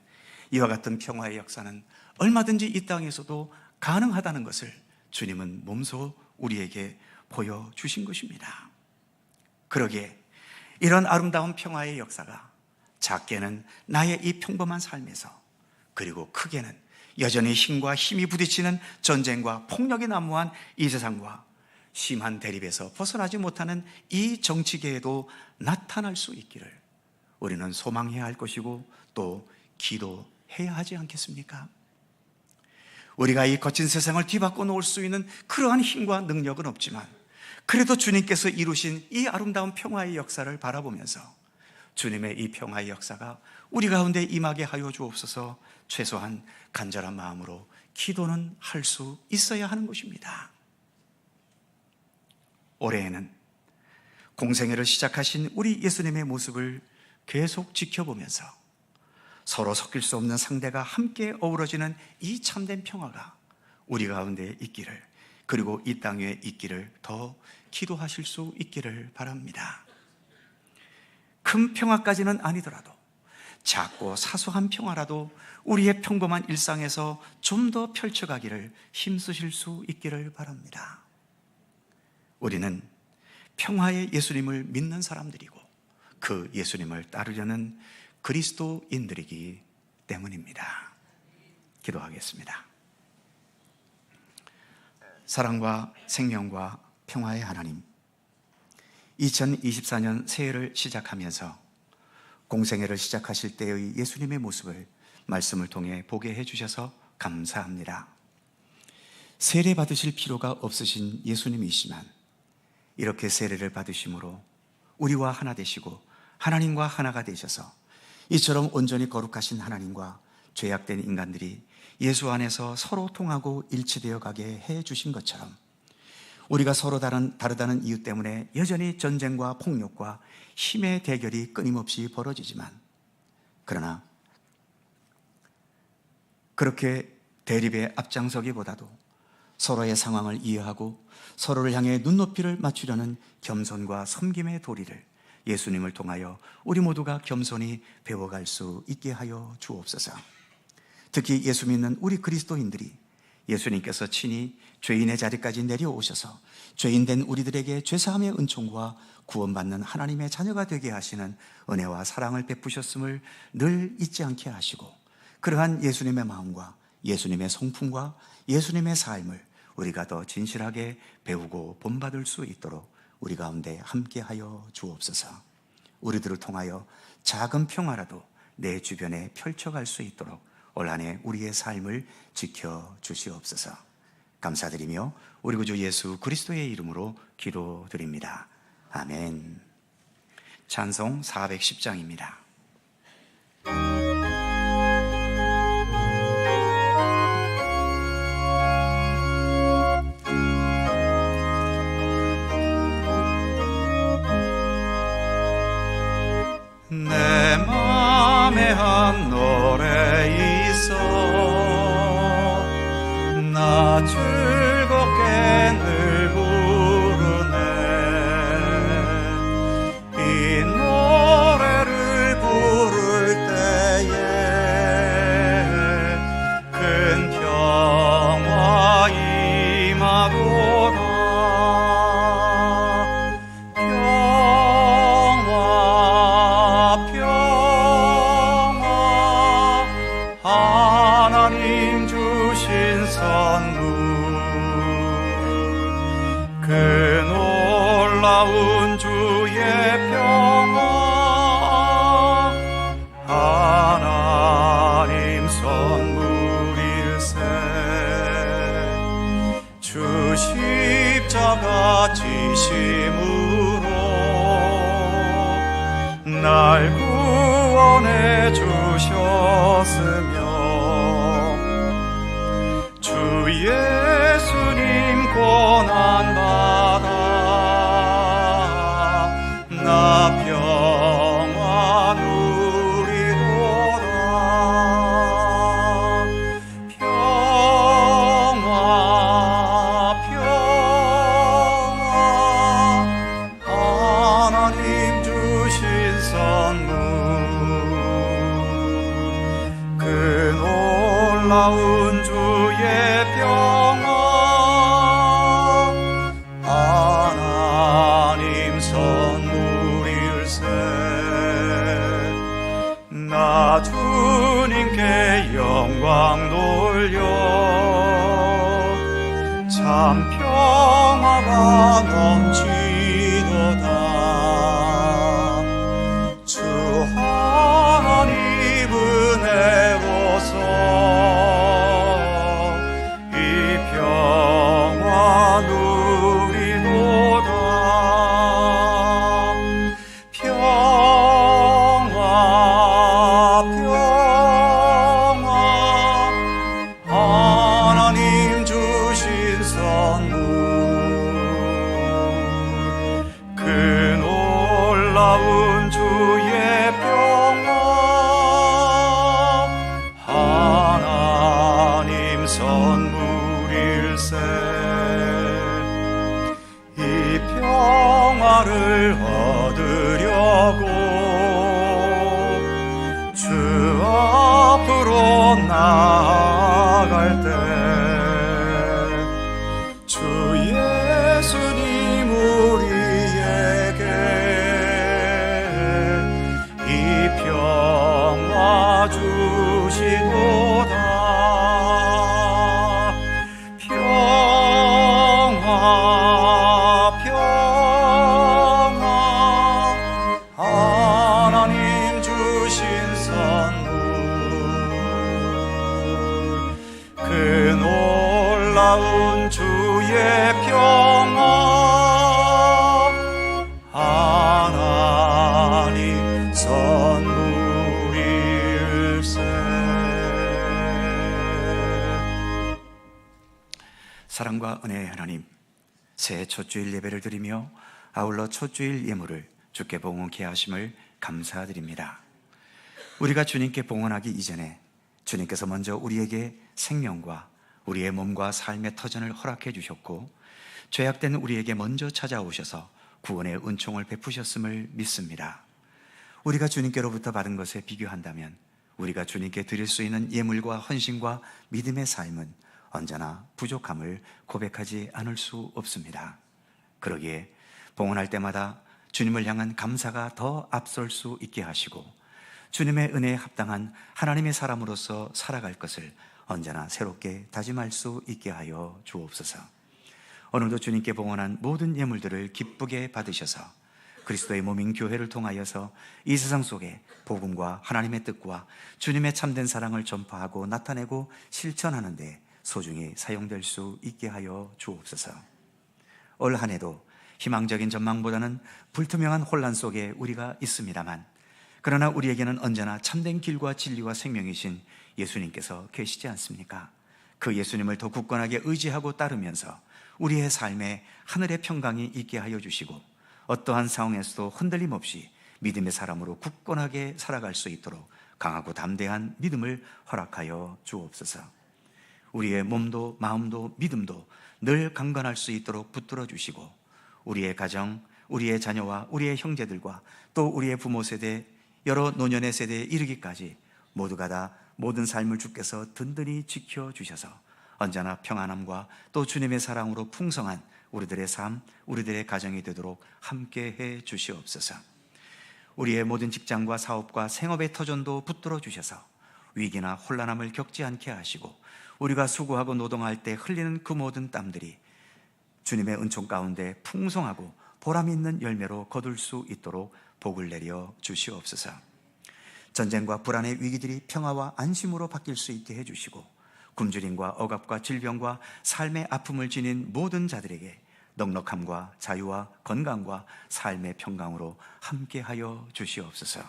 이와 같은 평화의 역사는 얼마든지 이 땅에서도 가능하다는 것을 주님은 몸소 우리에게 보여주신 것입니다. 그러기에 이런 아름다운 평화의 역사가 작게는 나의 이 평범한 삶에서, 그리고 크게는 여전히 힘과 힘이 부딪히는 전쟁과 폭력이 난무한 이 세상과 심한 대립에서 벗어나지 못하는 이 정치계에도 나타날 수 있기를 우리는 소망해야 할 것이고 또 기도해야 하지 않겠습니까? 우리가 이 거친 세상을 뒤바꿔 놓을 수 있는 그러한 힘과 능력은 없지만 그래도 주님께서 이루신 이 아름다운 평화의 역사를 바라보면서 주님의 이 평화의 역사가 우리 가운데 임하게 하여 주옵소서. 최소한 간절한 마음으로 기도는 할 수 있어야 하는 것입니다. 올해에는 공생애를 시작하신 우리 예수님의 모습을 계속 지켜보면서 서로 섞일 수 없는 상대가 함께 어우러지는 이 참된 평화가 우리 가운데 있기를, 그리고 이 땅 위에 있기를 더 기도하실 수 있기를 바랍니다. 큰 평화까지는 아니더라도 작고 사소한 평화라도 우리의 평범한 일상에서 좀 더 펼쳐가기를 힘쓰실 수 있기를 바랍니다. 우리는 평화의 예수님을 믿는 사람들이고 그 예수님을 따르려는 그리스도인들이기 때문입니다. 기도하겠습니다. 사랑과 생명과 평화의 하나님, 2024년 새해를 시작하면서 공생애를 시작하실 때의 예수님의 모습을 말씀을 통해 보게 해주셔서 감사합니다. 세례 받으실 필요가 없으신 예수님이시만 이렇게 세례를 받으심으로 우리와 하나 되시고 하나님과 하나가 되셔서 이처럼 온전히 거룩하신 하나님과 죄악된 인간들이 예수 안에서 서로 통하고 일치되어 가게 해주신 것처럼 우리가 서로 다르다는 이유 때문에 여전히 전쟁과 폭력과 힘의 대결이 끊임없이 벌어지지만, 그러나 그렇게 대립에 앞장서기보다도 서로의 상황을 이해하고 서로를 향해 눈높이를 맞추려는 겸손과 섬김의 도리를 예수님을 통하여 우리 모두가 겸손히 배워갈 수 있게 하여 주옵소서. 특히 예수 믿는 우리 그리스도인들이 예수님께서 친히 죄인의 자리까지 내려오셔서 죄인된 우리들에게 죄사함의 은총과 구원받는 하나님의 자녀가 되게 하시는 은혜와 사랑을 베푸셨음을 늘 잊지 않게 하시고, 그러한 예수님의 마음과 예수님의 성품과 예수님의 삶을 우리가 더 진실하게 배우고 본받을 수 있도록 우리 가운데 함께하여 주옵소서. 우리들을 통하여 작은 평화라도 내 주변에 펼쳐갈 수 있도록 올 한 해 우리의 삶을 지켜주시옵소서. 감사드리며 우리 구주 예수 그리스도의 이름으로 기도드립니다. 아멘. 찬송 410장입니다. 내 맘에 한 노래 있어 나 즐겁게 늘 부르네. 이 노래를 부를 때에 큰 평화 임하도다. 하나님 주신 선물, 그 놀라운 주의 평화, 하나님 선물일세. 주 십자가 지심으로 날 구원해 주셨으며 주 예수님 고난받아 나 평화 누리도다. 평화 평화 하나님 주신 선물, 그 놀라운 주의 평화, 하나님 선물일세. 나 주님께 영광 돌려 참 평화가 넘치도다. 주 하나님 은혜로서 이 평화 누리도다. 평화 평화 하나님 주신 선물, 그 놀라운 주의 평화, 하나님 선물일세. 이 평화를 얻으려고 주 앞으로 나아갈 때 주 예수님 우리에게 이 평화 주시 놀라운 주의 평화 하나님 선물일세. 사랑과 은혜의 하나님, 새해 첫 주일 예배를 드리며 아울러 첫 주일 예물을 주께 봉헌케 하심을 감사드립니다. 우리가 주님께 봉헌하기 이전에 주님께서 먼저 우리에게 생명과 우리의 몸과 삶의 터전을 허락해 주셨고, 죄악된 우리에게 먼저 찾아오셔서 구원의 은총을 베푸셨음을 믿습니다. 우리가 주님께로부터 받은 것에 비교한다면 우리가 주님께 드릴 수 있는 예물과 헌신과 믿음의 삶은 언제나 부족함을 고백하지 않을 수 없습니다. 그러기에 봉헌할 때마다 주님을 향한 감사가 더 앞설 수 있게 하시고, 주님의 은혜에 합당한 하나님의 사람으로서 살아갈 것을 언제나 새롭게 다짐할 수 있게 하여 주옵소서. 오늘도 주님께 봉헌한 모든 예물들을 기쁘게 받으셔서 그리스도의 몸인 교회를 통하여서 이 세상 속에 복음과 하나님의 뜻과 주님의 참된 사랑을 전파하고 나타내고 실천하는 데 소중히 사용될 수 있게 하여 주옵소서. 올 한 해도 희망적인 전망보다는 불투명한 혼란 속에 우리가 있습니다만, 그러나 우리에게는 언제나 참된 길과 진리와 생명이신 예수님께서 계시지 않습니까? 그 예수님을 더 굳건하게 의지하고 따르면서 우리의 삶에 하늘의 평강이 있게 하여 주시고, 어떠한 상황에서도 흔들림 없이 믿음의 사람으로 굳건하게 살아갈 수 있도록 강하고 담대한 믿음을 허락하여 주옵소서. 우리의 몸도 마음도 믿음도 늘 강건할 수 있도록 붙들어 주시고, 우리의 가정, 우리의 자녀와 우리의 형제들과 또 우리의 부모 세대, 여러 노년의 세대에 이르기까지 모두가 다 모든 삶을 주께서 든든히 지켜주셔서 언제나 평안함과 또 주님의 사랑으로 풍성한 우리들의 삶, 우리들의 가정이 되도록 함께해 주시옵소서. 우리의 모든 직장과 사업과 생업의 터전도 붙들어 주셔서 위기나 혼란함을 겪지 않게 하시고, 우리가 수고하고 노동할 때 흘리는 그 모든 땀들이 주님의 은총 가운데 풍성하고 보람 있는 열매로 거둘 수 있도록 복을 내려 주시옵소서. 전쟁과 불안의 위기들이 평화와 안심으로 바뀔 수 있게 해주시고, 굶주림과 억압과 질병과 삶의 아픔을 지닌 모든 자들에게 넉넉함과 자유와 건강과 삶의 평강으로 함께하여 주시옵소서.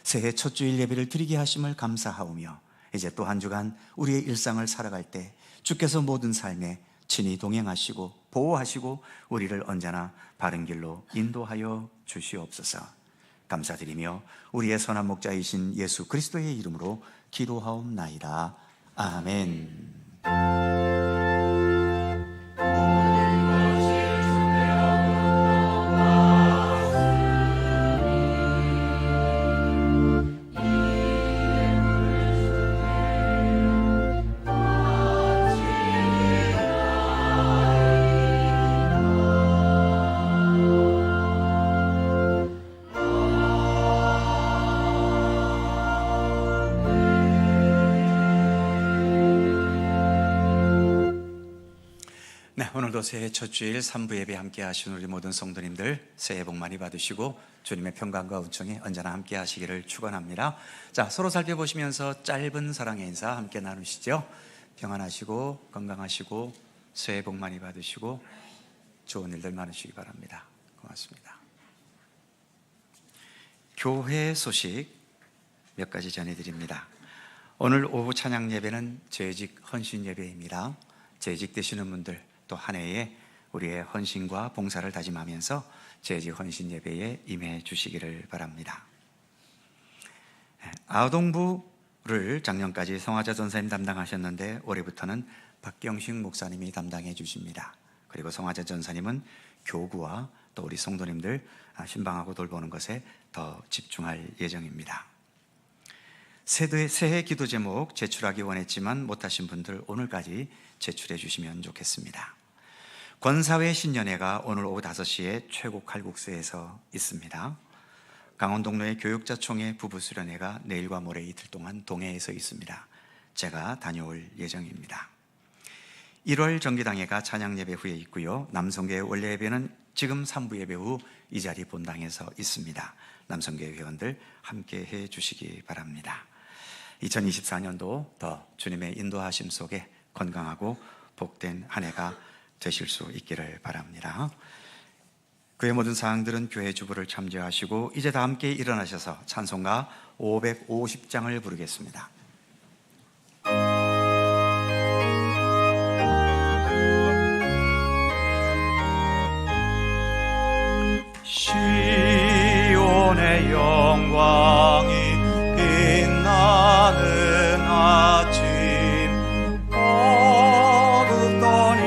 새해 첫 주일 예배를 드리게 하심을 감사하오며, 이제 또 한 주간 우리의 일상을 살아갈 때 주께서 모든 삶에 친히 동행하시고 보호하시고 우리를 언제나 바른 길로 인도하여 주시옵소서. 감사드리며 우리의 선한 목자이신 예수 그리스도의 이름으로 기도하옵나이다. 아멘. 오늘도 새해 첫 주일 3부 예배 함께 하신 우리 모든 성도님들 새해 복 많이 받으시고 주님의 평강과 은총이 언제나 함께 하시기를 축원합니다. 자, 서로 살펴보시면서 짧은 사랑의 인사 함께 나누시죠. 평안하시고 건강하시고 새해 복 많이 받으시고 좋은 일들 많으시기 바랍니다. 고맙습니다. 교회 소식 몇 가지 전해드립니다. 오늘 오후 찬양 예배는 재직 헌신 예배입니다. 재직 되시는 분들 또 한 해에 우리의 헌신과 봉사를 다짐하면서 재직 헌신 예배에 임해 주시기를 바랍니다. 아동부를 작년까지 성화자 전사님 담당하셨는데 올해부터는 박경식 목사님이 담당해 주십니다. 그리고 성화자 전사님은 교구와 또 우리 성도님들 신방하고 돌보는 것에 더 집중할 예정입니다. 새해 기도 제목 제출하기 원했지만 못하신 분들 오늘까지 제출해 주시면 좋겠습니다. 권사회 신년회가 오늘 오후 5시에 최고 칼국수에서 있습니다. 강원동로의 교육자총회 부부수련회가 내일과 모레 이틀 동안 동해에서 있습니다. 제가 다녀올 예정입니다. 1월 정기당회가 찬양예배 후에 있고요. 남성교회 원래 예배는 지금 3부 예배 후 이 자리 본당에서 있습니다. 남성교회 회원들 함께 해 주시기 바랍니다. 2024년도 더 주님의 인도하심 속에 건강하고 복된 한 해가 되실 수 있기를 바랍니다. 그의 모든 사항들은 교회 주부를 참조하시고 이제 다 함께 일어나셔서 찬송가 550장을 부르겠습니다. 시온의 영광이 빛나는 아침, 어둡던 이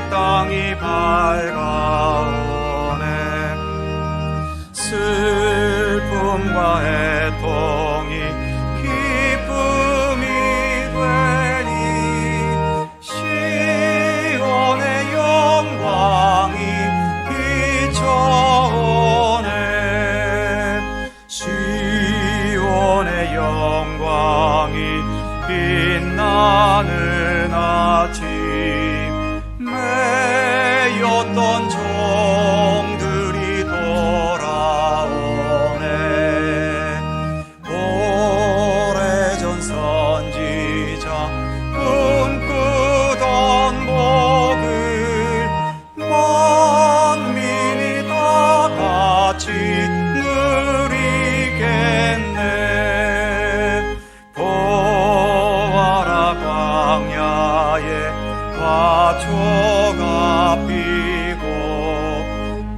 땅이 밝아오네. 슬픔과 애통이 기쁨이 되니 시온의 영광이 비춰오네. 시온의 영광이 빛나는 아침, 매였던 종들이 돌아오네. 오래전 선지자 꿈꾸던 복을 만민이 다 같이 누리겠네. 보아라, 광야에 화초가 피고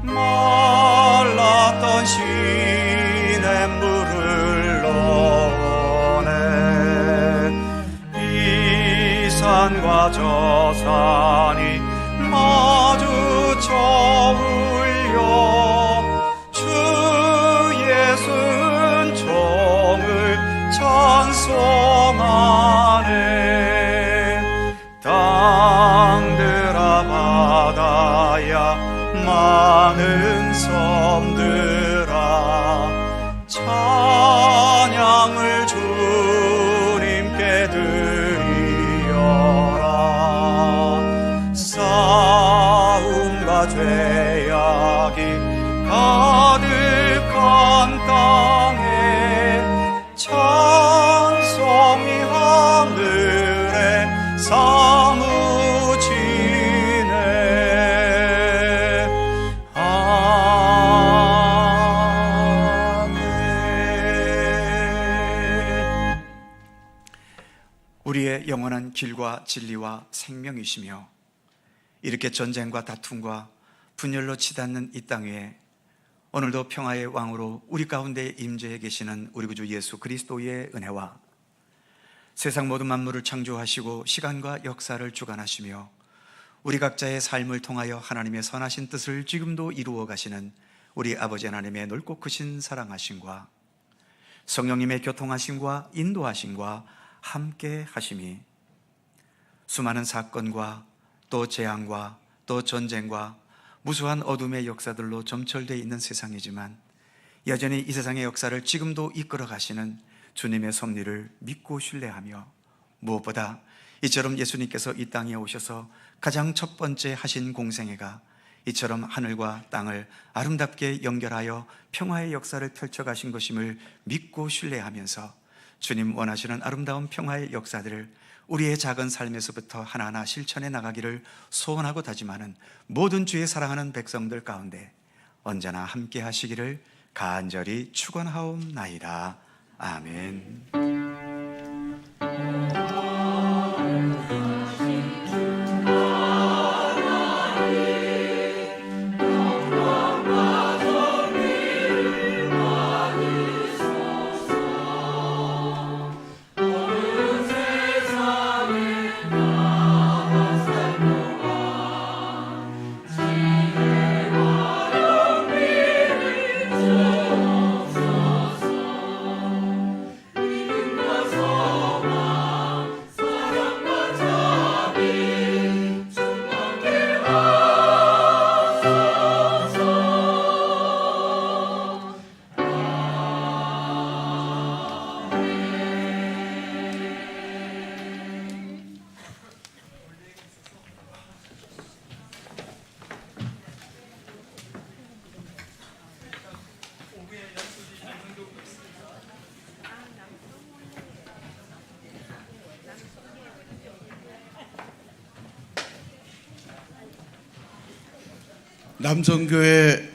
말랐던 시냇물을 넣어내. 이 산과 저 산이 마주쳐 울려 주 예수 은총을 찬송하네. 땅들아 바다야 많은 섬들아 찬양을 주님께 드리어라. 싸움과 죄악이 가득한 땅에 찬송이 하늘에 사무치네. 아멘. 우리의 영원한 길과 진리와 생명이시며 이렇게 전쟁과 다툼과 분열로 치닫는 이 땅 위에 오늘도 평화의 왕으로 우리 가운데 임재해 계시는 우리 구주 예수 그리스도의 은혜와 세상 모든 만물을 창조하시고 시간과 역사를 주관하시며 우리 각자의 삶을 통하여 하나님의 선하신 뜻을 지금도 이루어 가시는 우리 아버지 하나님의 넓고 크신 사랑하심과 성령님의 교통하심과 인도하심과 함께 하심이 수많은 사건과 또 재앙과 또 전쟁과 무수한 어둠의 역사들로 점철되어 있는 세상이지만 여전히 이 세상의 역사를 지금도 이끌어 가시는 주님의 섭리를 믿고 신뢰하며 무엇보다 이처럼 예수님께서 이 땅에 오셔서 가장 첫 번째 하신 공생애가 이처럼 하늘과 땅을 아름답게 연결하여 평화의 역사를 펼쳐 가신 것임을 믿고 신뢰하면서 주님 원하시는 아름다운 평화의 역사들을 우리의 작은 삶에서부터 하나하나 실천해 나가기를 소원하고 다짐하는 모든 주의 사랑하는 백성들 가운데 언제나 함께 하시기를 간절히 축원하옵나이다. 아멘. 남성교회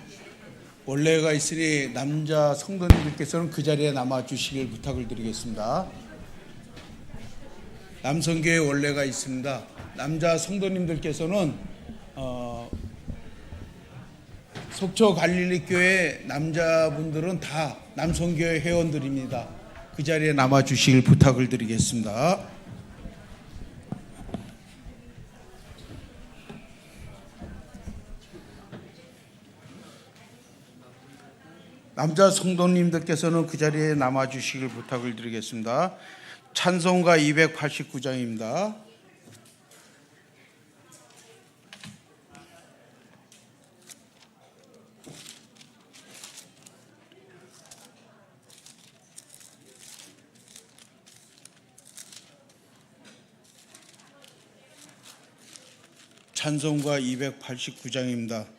원례가 있으니 남자 성도님들께서는 그 자리에 남아 주시길 부탁을 드리겠습니다. 남성교회 원례가 있습니다. 남자 성도님들께서는 속초 갈릴리 교회 남자분들은 다 남성교회 회원들입니다. 그 자리에 남아 주시길 부탁을 드리겠습니다. 남자 성도님들께서는 그 자리에 남아 주시길 부탁을 드리겠습니다. 찬송가 289장입니다. 찬송가 289장입니다.